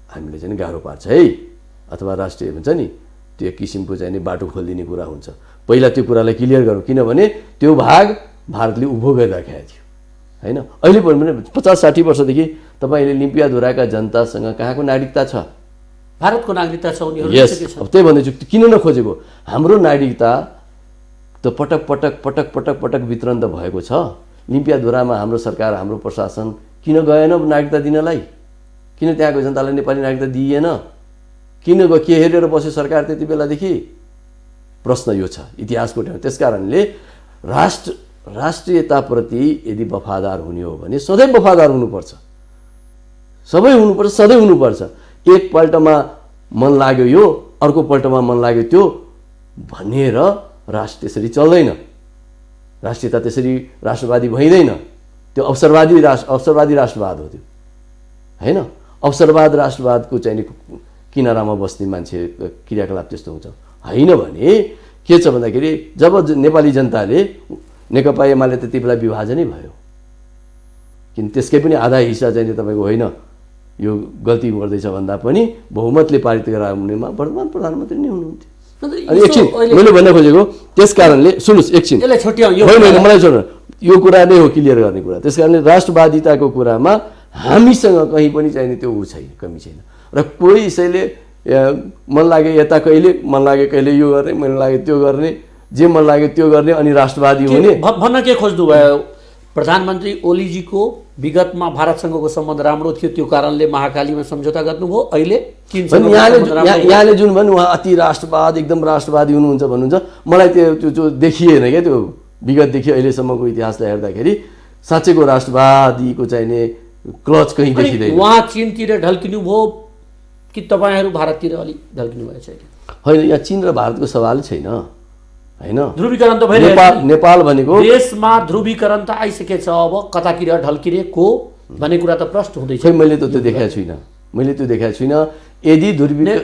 हामीले चाहिँ गाह्रो पार्छ है, अथवा राष्ट्रिय हुन्छ नि त्यो किसिमको चाहिँ बाटो खोलिदिने कुरा हुन्छ। पहिला त्यो कुरालाई क्लियर गरौँ, किनभने त्यो भाग भारतले उभो गरिराखेको थियो हैन। अहिले पनि 50-60 वर्षदेखि तपाईँले लिम्पियाद्वाराका जनतासँग कहाँको नागरिकता छ? भारतको नागरिकता छ उनीहरुले। यस, अब त्यही भन्दैछु, किन नखोजेको? हाम्रो नागरिकता त पटक पटक वितरण त भएको छ। लिम्पियाद्वारामा हाम्रो सरकार, हाम्रो प्रशासन किन गएन नागरिकता दिनलाई? किन त्यहाँको जनतालाई नेपाली नागरिकता दिइएन? किन के हेरेर बस्यो सरकार त्यति बेलादेखि? प्रश्न यो छ इतिहासको ठाउँ। त्यसकारणले राष्ट्रियताप्रति यदि वफादार हुने हो भने सधैँ वफादार हुनुपर्छ, सबै हुनुपर्छ, सधैँ हुनुपर्छ। एकपल्टमा मन लाग्यो यो, अर्को पल्टमा मन लाग्यो त्यो भनेर राष्ट्र त्यसरी चल्दैन। राष्ट्रियता त्यसरी राष्ट्रवादी भइँदैन, त्यो अवसरवादी राष्ट्रवाद हो त्यो हैन। अवसरवाद राष्ट्रवादको चाहिँ किनारामा बस्ने मान्छे क्रियाकलाप त्यस्तो हुन्छ होइन। भने के छ भन्दाखेरि जब नेपाली जनताले नेकपा एमाले त्यति बेला विभाजनै भयो, किन त्यसकै पनि आधा हिस्सा चाहिँ तपाईँको होइन यो गल्ती गर्दैछ भन्दा पनि बहुमतले पारित गराउनेमा वर्तमान प्रधानमन्त्री नै हुनुहुन्थ्यो। अनि एकछिन मैले भन्न खोजेको, त्यस कारणले सुन्नुहोस् एकछिन, होइन मलाई छोड्नु, यो कुरा नै हो क्लियर गर्ने कुरा। त्यस कारणले राष्ट्रवादिताको कुरामा हामीसँग कहीँ पनि चाहिने त्यो छैन, कमी छैन। र कोही यसैले मन लाग्यो यता, कहिले मन लाग्यो कहिले यो गर्ने, मन लाग्यो त्यो गर्ने, जे मन लाग्यो त्यो गर्ने, अनि राष्ट्रवादी हुने भन्न के खोज्नु भयो? प्रधानमन्त्री ओलीजीको विगतमा भारतसँगको सम्बन्ध राम्रो थियो, त्यो कारणले महाकालीमा सम्झौता गर्नुभयो। अहिले यहाँले जुन भन्नु उहाँ अति राष्ट्रवाद, एकदम राष्ट्रवादी हुनुहुन्छ भन्नुहुन्छ, मलाई त्यो देखिएन क्या। त्यो विगतदेखि अहिलेसम्मको इतिहासलाई हेर्दाखेरि साँच्चैको राष्ट्रवादीको चाहिने क्लच कहीँ देखिँदैन। उहाँ चीनतिर ढल्किनु भयो कि तपाईँहरू भारततिर अलिक ढल्किनु भएको छैन? होइन, यहाँ चीन र भारतको सवाल छैन हैन। ध्रुवीकरण त भइरहेको, नेपाल भनेको देशमा ध्रुवीकरण त आइसकेछ, अब कतातिर ढल्किने को भन्ने कुरा त प्रश्न हुँदैछ। खै मैले त त्यो देखाएको छुइनँ, यदि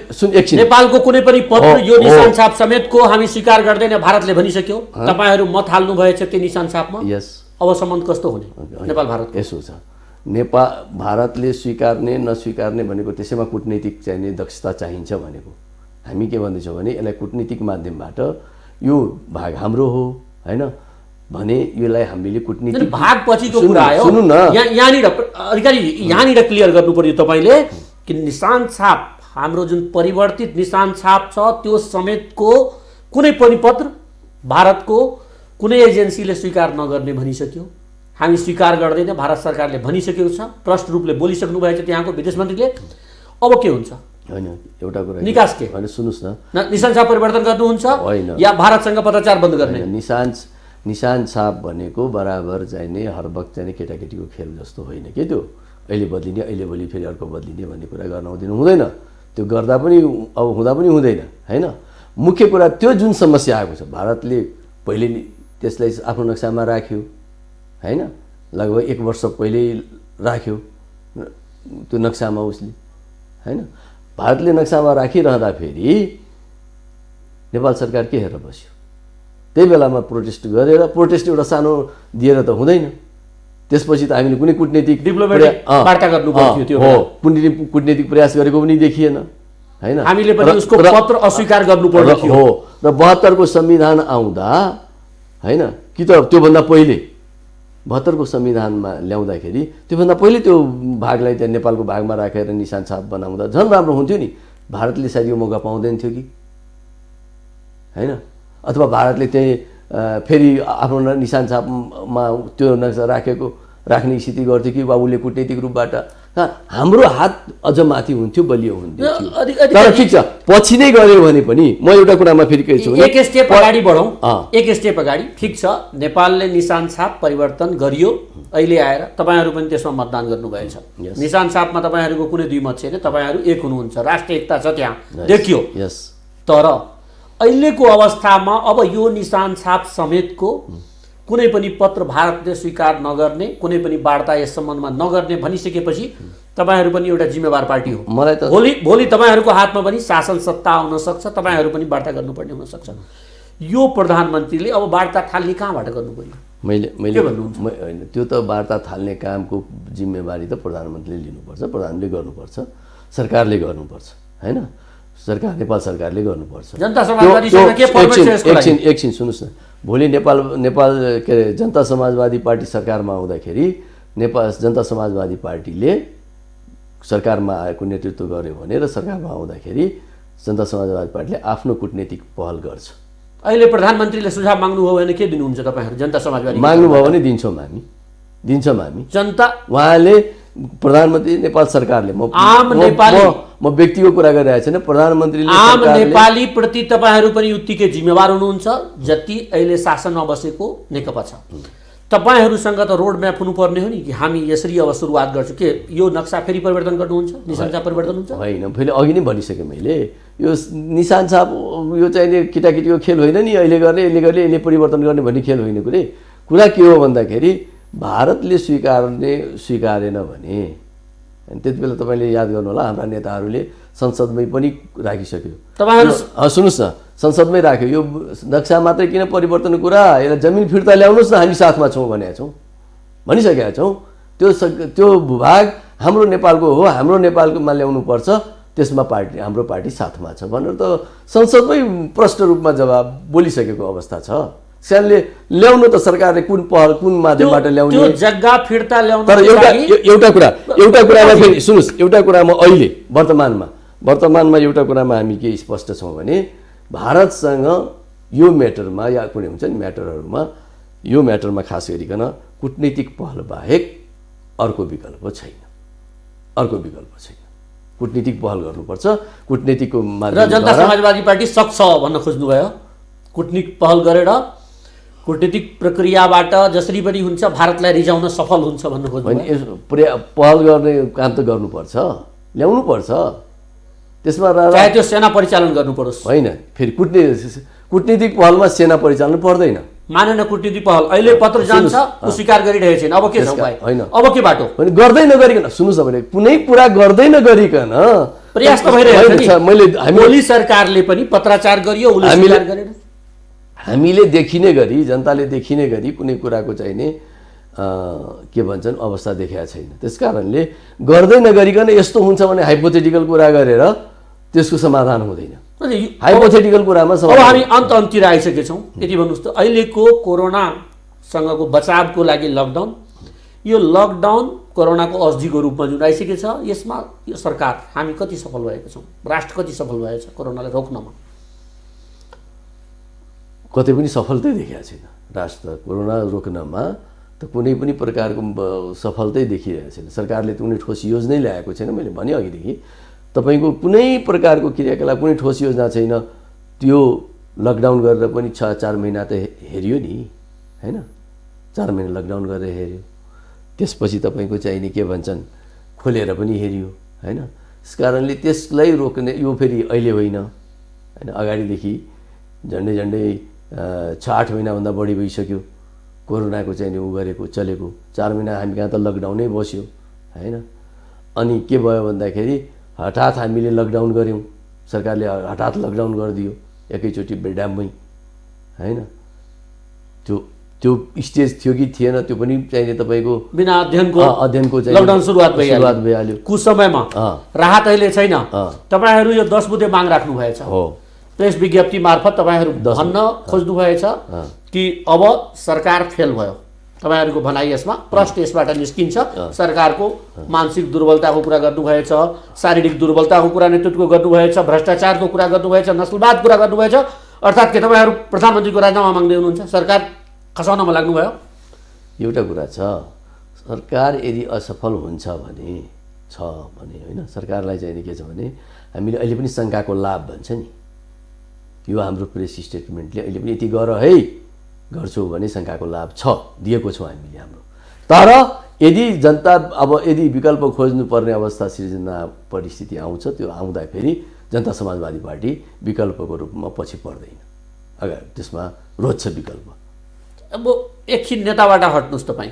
सुन एकछिन, नेपालको कुनै पनि पत्र यो निशान छाप समेतको हामी स्वीकार गर्दैन भारतले भनिसक्यो, तपाईहरु मत हाल्नु भएछ त्यो निशान छापमा। यस, अब सम्बन्ध कस्तो हुने नेपाल भारत? यसो छ, नेपाल भारतले स्वीकार्ने नस्वीकार्ने भनेको त्यसैमा कूटनीतिक चाहिने दक्षता चाहिन्छ भनेको। हामी के भन्दैछौँ भने यसलाई कूटनीतिक माध्यमबाट यो भाग हाम्रो हो हैन भने यसलाई हामीले कूटनीतिक भाग पछिको कुरा आयो। सुन्नु न, यहाँनिर अधिकारी यहाँनिर क्लियर गर्नु पर्यो तपाईले कि निशान छाप हाम्रो जुन परिवर्तित निशान छाप छ त्यो समेतको कुनै पनि पत्र भारतको कुनै एजेन्सीले स्वीकार नगर्ने भनिसक्यो। हामी स्वीकार गर्दैन भारत सरकारले भनिसकेको छ, प्रष्ट रूपले बोलिसक्नु भएको छ त्यहाँको विदेश मन्त्रीले। अब के हुन्छ? हैन एउटा कुरा निकास के हैन, सुन्नुस् न, निशान छाप परिवर्तन गर्नुहुन्छ या भारतसँग पत्राचार बन्द गर्ने? निशान छाप भनेको बराबर चाहिने हर वक्त चाहिने केटाकेटीको खेल जस्तो होइन के त्यो। अहिले बदलिने अहिले भोलि फेरि अर्को बदलिने भन्ने कुरा गर्न दिनु हुँदैन। त्यो गर्दा पनि अब हुँदा पनि हुँदैन हैन। मुख्य कुरा त्यो जुन समस्या आएको छ, भारतले पहिले त्यसलाई आफ्नो नक्सामा राख्यो हैन, लगभग 1 वर्ष पहिले राख्यो त्यो नक्सामा उसले हैन। भारतले नक्सामा राखिरहँदा फेरि नेपाल सरकार के हेरेर बस्यो? त्यही बेलामा प्रोटेस्ट गरेर, प्रोटेस्ट एउटा सानो दिएर त हुँदैन। त्यसपछि त हामीले कुनै कूटनीतिक डिप्लोमेटिक वार्ता गर्नु पर्यो। त्यो हो, कूटनीतिक प्रयास गरेको पनि देखिएन हैन। हामीले पनि उसको पत्र अस्वीकार गर्नु पर्यो हो। र 72 को संविधान आउँदा हैन कि त त्योभन्दा पहिले 72 को संविधानमा ल्याउँदाखेरि त्योभन्दा पहिले त्यो भागलाई त्यहाँ नेपालको भागमा राखेर निशान छाप बनाउँदा झन् राम्रो हुन्थ्यो नि। भारतले सायद यो मौका पाउँदैन थियो कि हैन, अथवा भारतले त्यही फेरि आफ्नो निशान छापमा त्यो नक्सा राखेको राख्ने स्थिति गर्थ्यो कि वा उसले कुटनीतिक रूपबाट हाम्रो हात अझ माथि हुन्थ्यो, बलियो हुन्थ्यो। तर ठिक छ, पछि नै गऱ्यो भने पनि म एउटा कुरामा फेरि के छु, एक स्टेप अगाडि बढौँ। एक स्टेप अगाडि, ठिक छ, नेपालले निशान छाप परिवर्तन गरियो, अहिले आएर तपाईँहरू पनि त्यसमा मतदान गर्नुभएछ। निशान छापमा तपाईँहरूको कुनै दुई मत छैन, तपाईँहरू एक हुनुहुन्छ, राष्ट्रिय एकता छ त्यहाँ देखियो। तर अहिलेको अवस्थामा अब यो निशान छाप समेतको कुनै पनि पत्र भारतले स्वीकार नगर्ने, कुनै पनि वार्ता यस सम्बन्धमा नगर्ने भनिसकेपछि तपाईँहरू पनि एउटा जिम्मेवार पार्टी हो। मलाई त भोलि तपाईँहरूको हातमा पनि शासन सत्ता आउन सक्छ, तपाईँहरू पनि वार्ता गर्नुपर्ने हुनसक्छ। यो प्रधानमन्त्रीले अब वार्ता थाल्ने कहाँबाट गर्नु पर्यो? मैले होइन, त्यो त वार्ता थाल्ने कामको जिम्मेवारी त प्रधानमन्त्रीले लिनुपर्छ, प्रधानले गर्नुपर्छ, सरकारले गर्नुपर्छ, होइन? सरकार, नेपाल सरकारले गर्नुपर्छ। जनता समाजवादीसँग के पर्छ यसको लागि? एकछिन सुन्नुहोस् न, भोलि नेपाल के अरे जनता समाजवादी पार्टी सरकारमा आउँदाखेरि नेपाल जनता समाजवादी पार्टीले सरकारमा आएको नेतृत्व गर्यो भने र सरकारमा आउँदाखेरि जनता समाजवादी पार्टीले आफ्नो कुटनीतिक पहल गर्छ। अहिले प्रधानमन्त्रीले सुझाव माग्नुभयो भने के दिनुहुन्छ तपाईँहरू? जनता समाजवादी माग्नुभयो भने दिन्छौँ हामी। जनता उहाँले प्रधानमन्त्री नेपाल सरकारले म व्यक्तिको कुरा गरिरहेको छैन, प्रधानमन्त्रीले आम नेपाली प्रति तपाईँहरू पनि उत्तिकै जिम्मेवार हुनुहुन्छ जति अहिले शासनमा बसेको नेकपा छ। तपाईँहरूसँग त रोड म्याप हुनुपर्ने हो नि कि हामी यसरी अब सुरुवात गर्छौँ। के यो नक्सा फेरि परिवर्तन गर्नुहुन्छ? निशान छाप परिवर्तन हुन्छ? होइन, फेरि अघि नै भनिसकेँ मैले, यो निशान छाप यो चाहिँ केटाकेटीको खेल होइन नि, अहिले गर्ने यसले परिवर्तन गर्ने भन्ने खेल होइन। कुरा के हो भन्दाखेरि भारतले स्वीकारेन भने, अनि त्यति बेला तपाईँले याद गर्नु होला, हाम्रा नेताहरूले संसदमै पनि राखिसक्यो। तपाईँहरू सुन्नुहोस् न, संसदमै राख्यो। यो नक्सा मात्रै किन परिवर्तन कुरा, यसलाई जमिन फिर्ता ल्याउनुहोस् न, हामी साथमा छौँ भनिसकेका छौँ। त्यो भूभाग हाम्रो नेपालको हो, हाम्रो नेपालकोमा ल्याउनुपर्छ, त्यसमा हाम्रो पार्टी साथमा छ भनेर त संसदमै प्रष्ट रूपमा जवाब बोलिसकेको अवस्था छ। त्यसले ल्याउनु त सरकारले कुन पहल कुन माध्यमबाट ल्याउने, त्यो जग्गा फिर्ता ल्याउनु। तर एउटा कुरामा फेरि सुन्नुहोस्, एउटा कुरामा अहिले वर्तमानमा एउटा कुरामा हामी के स्पष्ट छौँ भने भारतसँग यो म्याटरमा या कुनै हुन्छ नि म्याटरहरूमा, यो म्याटरमा खास गरिकन कुटनीतिक पहल बाहेक अर्को विकल्प छैन। कुटनीतिक पहल गर्नुपर्छ, कुटनीतिको माध्यमबाट। जनता समाजवादी पार्टी सक्छ भन्न खोज्नुभयो? कुटनीतिक पहल गरेर कुटनीतिक प्रक्रियाबाट जसरी पनि हुन्छ भारतलाई रिझाउन सफल हुन्छ भन्नु खोज्नु? पहल गर्ने काम त गर्नुपर्छ, ल्याउनुपर्छ। त्यसमा चाहे त्यो सेना परिचालन गर्नु परोस्। होइन, फेरि कुटनीतिक पहलमा सेना परिचालन पर्दैन। मानेन कुटनीतिक पहल, अहिले पत्र जान्छ, उ स्वीकार गरिरहेको छैन, अब के छ उपाय? होइन, अब के बाटो? गर्दै नगरिकन, सुन्नुहोस् तपाईँले, कुनै कुरा गर्दै नगरिकन प्रयास त भइरहेको छ नि। मोदी सरकारले पनि पत्राचार गरियो, हामीले देखिने गरी, जनताले देखिने गरी कुनै कुराको चाहिँ नि के भन्छन् अवस्था देखाएको छैन। त्यस कारणले गर्दै नगरिकन यस्तो हुन्छ भने हाइपोथेटिकल कुरा गरेर त्यसको समाधान हुँदैन। हाइपोथेटिकल कुरामा अब हामी अन्तिर आइसकेछौँ। यति भन्नुहोस् त, अहिलेको कोरोनासँगको बचावको लागि लकडाउन, यो लकडाउन कोरोनाको औषधिको रूपमा जुन आइसकेको छ, यसमा यो सरकार हामी कति सफल भएको छौँ? राष्ट्र कति सफल भएको छ कोरोनालाई रोक्नमा? कतै पनि सफलतै देखाएको छैन। राष्ट्र कोरोना रोक्नमा त कुनै पनि प्रकारको सफलतै देखिरहेको छैन। सरकारले त कुनै ठोस योजनै ल्याएको छैन। मैले भने अघिदेखि तपाईँको कुनै प्रकारको क्रियाकलाप, कुनै ठोस योजना छैन। त्यो लकडाउन गरेर पनि 4 महिना त हेऱ्यो नि, होइन? 4 महिना लकडाउन गरेर हेऱ्यो, त्यसपछि तपाईँको चाहिँ नि के भन्छन् खोलेर पनि हेऱ्यो, होइन? त्यस कारणले त्यसलाई रोक्ने यो फेरि अहिले होइन, अगाडिदेखि झन्डै 6-8 महिनाभन्दा बढी भइसक्यो कोरोनाको चाहिँ उ गरेको चलेको। 4 महिना हामी कहाँ त लकडाउनै बस्यो, होइन? अनि के भयो भन्दाखेरि हठात हामीले लकडाउन गऱ्यौँ, सरकारले हठात लकडाउन गरिदियो एकैचोटि बेडाममै, होइन? त्यो स्टेज थियो कि थिएन त्यो पनि चाहिने तपाईँको बिना अध्ययनको चाहिँ लकडाउन सुरुवात भइहाल्यो। कुसमयमा राहत अहिले छैन। तपाईँहरू यो 10 बुँदे माग राख्नु भएछ हो, प्रेस विज्ञप्ति मार्फत तपाईँहरू भन्न खोज्नु भएछ कि अब सरकार फेल भयो। तपाईँहरूको भनाइ यसमा प्रश्न यसबाट निस्किन्छ। सरकारको मानसिक दुर्बलताको कुरा गर्नुभएछ, शारीरिक दुर्बलताको कुरा नेतृत्व गर्नुभएछ, भ्रष्टाचारको कुरा गर्नुभएछ, नस्लवाद कुरा गर्नुभएछ। अर्थात् के तपाईँहरू प्रधानमन्त्रीको राजीनामा माग्दै हुनुहुन्छ? सरकार खसाउनमा लाग्नुभयो? एउटा कुरा छ, सरकार यदि असफल हुन्छ भने होइन, सरकारलाई चाहिँ के छ भने हामीले अहिले पनि शङ्काको लाभ भन्छ नि, यो हाम्रो प्रेस स्टेटमेन्टले अहिले पनि यति गर है, गर्छौ भने शङ्काको लाभ छ, दिएको छौँ हामीले हाम्रो। तर यदि जनता अब यदि विकल्प खोज्नुपर्ने अवस्था सिर्जना परिस्थिति आउँछ, त्यो आउँदाखेरि जनता समाजवादी पार्टी विकल्पको रूपमा पछि पर्दैन, अगाडि त्यसमा रोज्छ विकल्प। अब एकछिन नेताबाट हट्नुहोस्, तपाईँ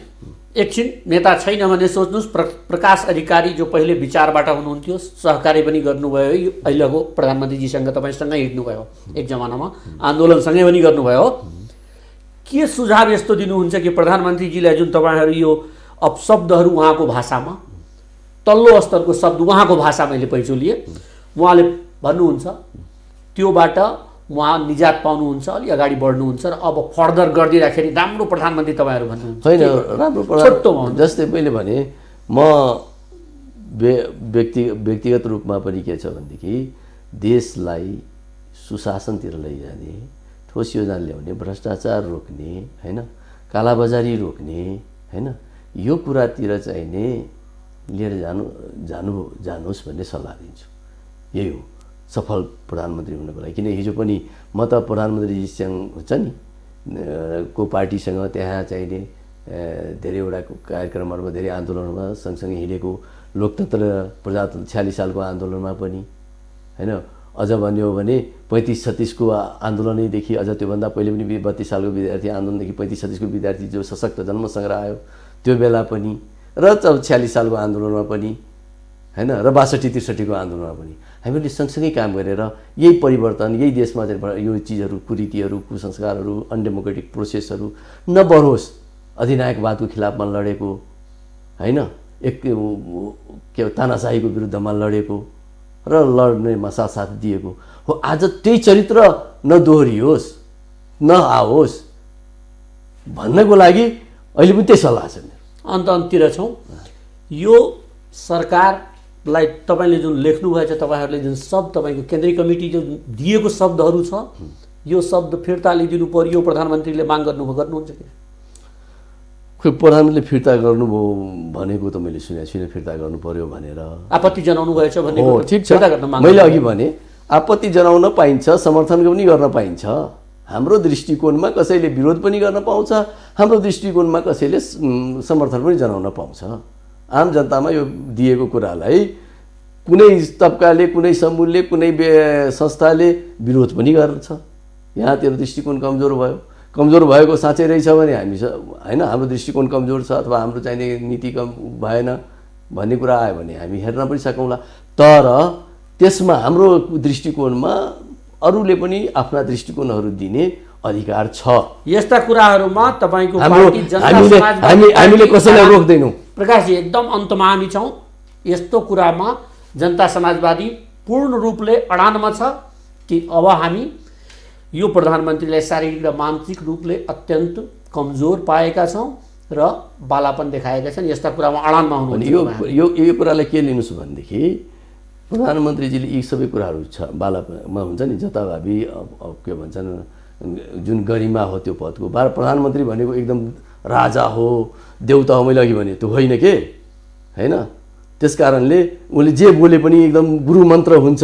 एकछिन नेता छैन भने सोच्नुहोस्, प्रकाश अधिकारी जो पहिले विचारबाट हुनुहुन्थ्यो, सहकारी पनि गर्नुभयो, अहिलेको प्रधानमन्त्रीजीसँग तपाईँसँगै हिँड्नुभयो, एक जमानामा आन्दोलनसँगै पनि गर्नुभयो, के सुझाव यस्तो दिनुहुन्छ कि प्रधानमन्त्रीजीलाई जुन तपाईँहरू यो अपशब्दहरू उहाँको भाषामा, तल्लो स्तरको शब्द उहाँको भाषा मैले पहिचो लिए, उहाँले भन्नुहुन्छ त्योबाट उहाँ निजात पाउनुहुन्छ, अलि अगाडि बढ्नुहुन्छ र अब फर्दर गरिदिँदाखेरि राम्रो प्रधानमन्त्री तपाईँहरू भन्नुहुन्छ? होइन, राम्रो छोटोमा जस्तै मैले भने म व्यक्तिगत रूपमा पनि के छ भनेदेखि देशलाई सुशासनतिर लैजाने, ठोस योजना ल्याउने, भ्रष्टाचार रोक्ने, होइन, कालाबजारी रोक्ने, होइन, यो कुरातिर चाहिँ नि लिएर जानुहोस् भन्ने सल्लाह दिन्छु। यही हो सफल प्रधानमन्त्री हुनको लागि। किन हिजो पनि म त प्रधानमन्त्रीजीसँग हुन्छ नि को पार्टीसँग त्यहाँ चाहिँ नि धेरैवटा कार्यक्रमहरूमा, धेरै आन्दोलनहरूमा सँगसँगै हिँडेको, लोकतन्त्र प्रजातन्त्र 46 सालको आन्दोलनमा पनि, होइन, अझ भन्यो भने 35-36को आन्दोलनैदेखि अझ त्योभन्दा पहिले पनि 32 सालको विद्यार्थी आन्दोलनदेखि 35-36को विद्यार्थी जो सशक्त जन्मसङ्ग्रह आयो त्यो बेला पनि, र 46 सालको आन्दोलनमा पनि, होइन, र 62-63को आन्दोलनमा पनि हामीले सँगसँगै काम गरेर यही परिवर्तन, यही देशमा चाहिँ यो चिजहरू, कुरीतिहरू, कुसंस्कारहरू, अनडेमोक्रेटिक प्रोसेसहरू नबढोस्, अधिनायकवादको खिलाफमा लडेको, होइन, के तानाशाहीको विरुद्धमा लडेको र लड्नेमा साथ दिएको हो। आज त्यही चरित्र नदोहोरियोस्, नआओस् भन्नको लागि अहिले पनि त्यही सल्लाह छ मेरो। अन्ततिर छौँ, यो सरकारलाई तपाईँले जुन लेख्नुभएछ, तपाईँहरूले जुन शब्द, तपाईँको केन्द्रीय कमिटी जो दिएको शब्दहरू छ, यो शब्द फिर्ता लिइदिनु पर्यो प्रधानमन्त्रीले माग गर्नुहुन्छ कि? खोइ प्रधानमन्त्रीले फिर्ता गर्नुभयो भनेको त मैले सुनेको छुइनँ, फिर्ता गर्नु पर्यो भनेर आपत्ति जनाउनु भएछ भने हो, ठिक छ। मैले अघि भने आपत्ति जनाउन पाइन्छ, समर्थन पनि गर्न पाइन्छ। हाम्रो दृष्टिकोणमा कसैले विरोध पनि गर्न पाउँछ, हाम्रो दृष्टिकोणमा कसैले समर्थन पनि जनाउन पाउँछ। आम जनतामा यो दिएको कुरालाई कुनै तबकाले, कुनै समूहले, कुनै संस्थाले विरोध पनि गर्छ। यहाँ तेरो दृष्टिकोण कमजोर भयो, कमजोर भएको साँच्चै रहेछ भने हामी, होइन, हाम्रो दृष्टिकोण कमजोर छ अथवा हाम्रो चाहिने नीति कम भएन भन्ने कुरा आयो भने हामी हेर्न पनि सकौँला। तर त्यसमा हाम्रो दृष्टिकोणमा अरूले पनि आफ्ना दृष्टिकोणहरू दिने अधिकार छ। यस्ता कुराहरूमा तपाईँको हामीले कसैलाई रोक्दैनौँ। प्रकाशजी, एकदम अन्तमा हामी छौँ। यस्तो कुरामा जनता समाजवादी पूर्ण रूपले अडानमा छ कि अब हामी यो प्रधानमन्त्रीलाई शारीरिक र मानसिक रूपले अत्यन्त कमजोर पाएका छौँ र बालापन देखाएका छन्, यस्ता कुरामा अडानमा हुनुहुन्छ? यो कुरालाई के लिनुहोस् भनेदेखि प्रधानमन्त्रीजीले यी सबै कुराहरू छ, बालापनमा हुन्छ नि, जताभावी के भन्छन्, जुन गरिमा हो त्यो पदको, प्रधानमन्त्री भनेको एकदम राजा हो, देउता हो, मैले अघि भने त्यो होइन के, होइन। त्यस कारणले उनले जे बोले पनि एकदम गुरु मन्त्र हुन्छ,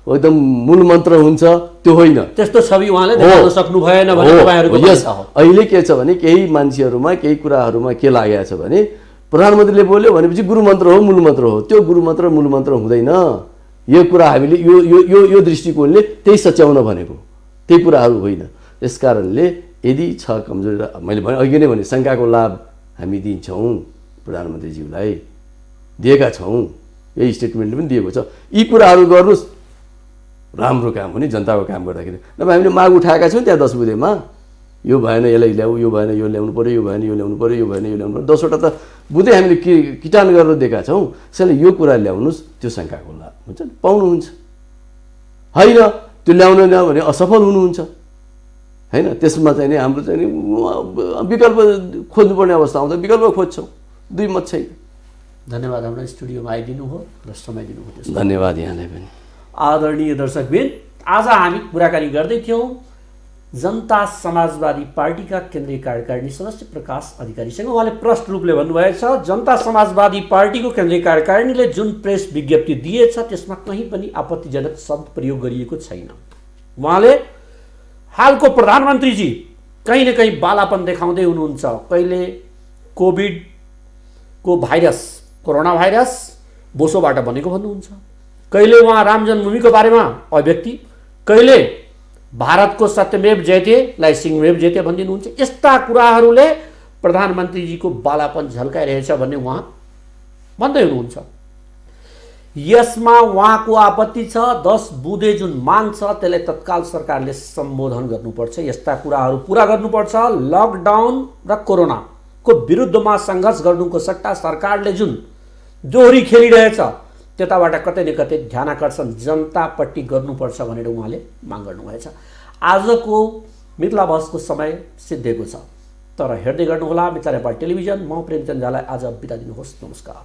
एकदम मूल मन्त्र हुन्छ, त्यो होइन। त्यस्तो छवि उहाँले देखाउन सक्नु भएन भने तपाईहरुको भनाइ हो। अहिले के छ भने केही मान्छेहरूमा केही कुराहरूमा के लागेको छ भने प्रधानमन्त्रीले बोल्यो भनेपछि गुरु मन्त्र हो, मूल मन्त्र हो। त्यो गुरु मन्त्र मूल मन्त्र हुँदैन। यो कुरा हामीले यो यो यो यो दृष्टिकोणले त्यही सच्याउन भनेको, त्यही कुराहरू होइन। त्यसकारणले यदि छ कमजोरी, मैले भने अघि नै भने शङ्काको लाभ हामी दिन्छौँ, प्रधानमन्त्रीज्यूलाई दिएका छौँ, यही स्टेटमेन्टले पनि दिएको छ। यी कुराहरू गर्नुहोस्, राम्रो काम हो नि जनताको काम गर्दाखेरि। नभए हामीले माग उठाएका छौँ त्यहाँ 10 बुँदेमा, यो भएन यसलाई ल्याऊ, यो भएन यो ल्याउनु पऱ्यो, यो भएन यो ल्याउनु पऱ्यो, यो भएन यो ल्याउनु पऱ्यो, 10वटा त बुँदे हामीले किटान गरेर दिएका छौँ। त्यसैले यो कुरा ल्याउनुहोस्, त्यो शङ्काको लाभ हुन्छ नि, पाउनुहुन्छ। होइन त्यो ल्याउनु न भने असफल हुनुहुन्छ, होइन। त्यसमा चाहिँ नि हाम्रो चाहिँ नि विकल्प खोज्नुपर्ने अवस्था आउँदा विकल्प खोज्छौँ, दुई मत छैन। धन्यवाद हाम्रो स्टुडियोमा आइदिनु हो र समय दिनुभयो। धन्यवाद यहाँलाई पनि। आदरणीय दर्शकबिन, आज हामी कुराकानी गर्दै थियौँ जनता समाजवादी पार्टीका केन्द्रीय कार्यकारिणी सदस्य प्रकाश अधिकारीसँग उहाँले प्रष्ट रूपले भन्नुभएछ, जनता समाजवादी पार्टीको केन्द्रीय कार्यकारिणीले जुन प्रेस विज्ञप्ति दिएछ त्यसमा कहीँ पनि आपत्तिजनक शब्द प्रयोग गरिएको छैन। उहाँले हालको प्रधानमन्त्रीजी कहीँ न कहीँ बालापन देखाउँदै हुनुहुन्छ। कहिले कोभिडको भाइरस, कोरोना भाइरस बोसोबाट बनेको भन्नुहुन्छ, कहिले उहाँ राम जन्मभूमिको बारेमा अभिव्यक्ति, कहिले भारतको सत्यमेव जयतेलाई सिंहमेव जयते भनिदिनुहुन्छ। यस्ता कुराहरूले प्रधानमन्त्रीजीको बालापन झल्काइरहेछ भन्ने उहाँ भन्दै हुनुहुन्छ। यसमा उहाँको आपत्ति छ, 10 बुँदे जुन माग छ त्यसलाई तत्काल सरकारले सम्बोधन गर्नुपर्छ, यस्ता कुराहरू पुरा गर्नुपर्छ। लकडाउन र कोरोनाको विरुद्धमा सङ्घर्ष गर्नुको सट्टा सरकारले जुन दोहोरी खेलिरहेछ त्यताबाट कतै न कतै ध्यानाकर्षण जनतापट्टि गर्नुपर्छ भनेर उहाँले माग गर्नुभएछ। आजको मिथिला बहसको समय सिद्धिएको छ, तर हेर्दै गर्नुहोला मिथिला नेपाल टेलिभिजन। म प्रेमचन्द झालाई आज बिदा दिनुहोस्। नमस्कार।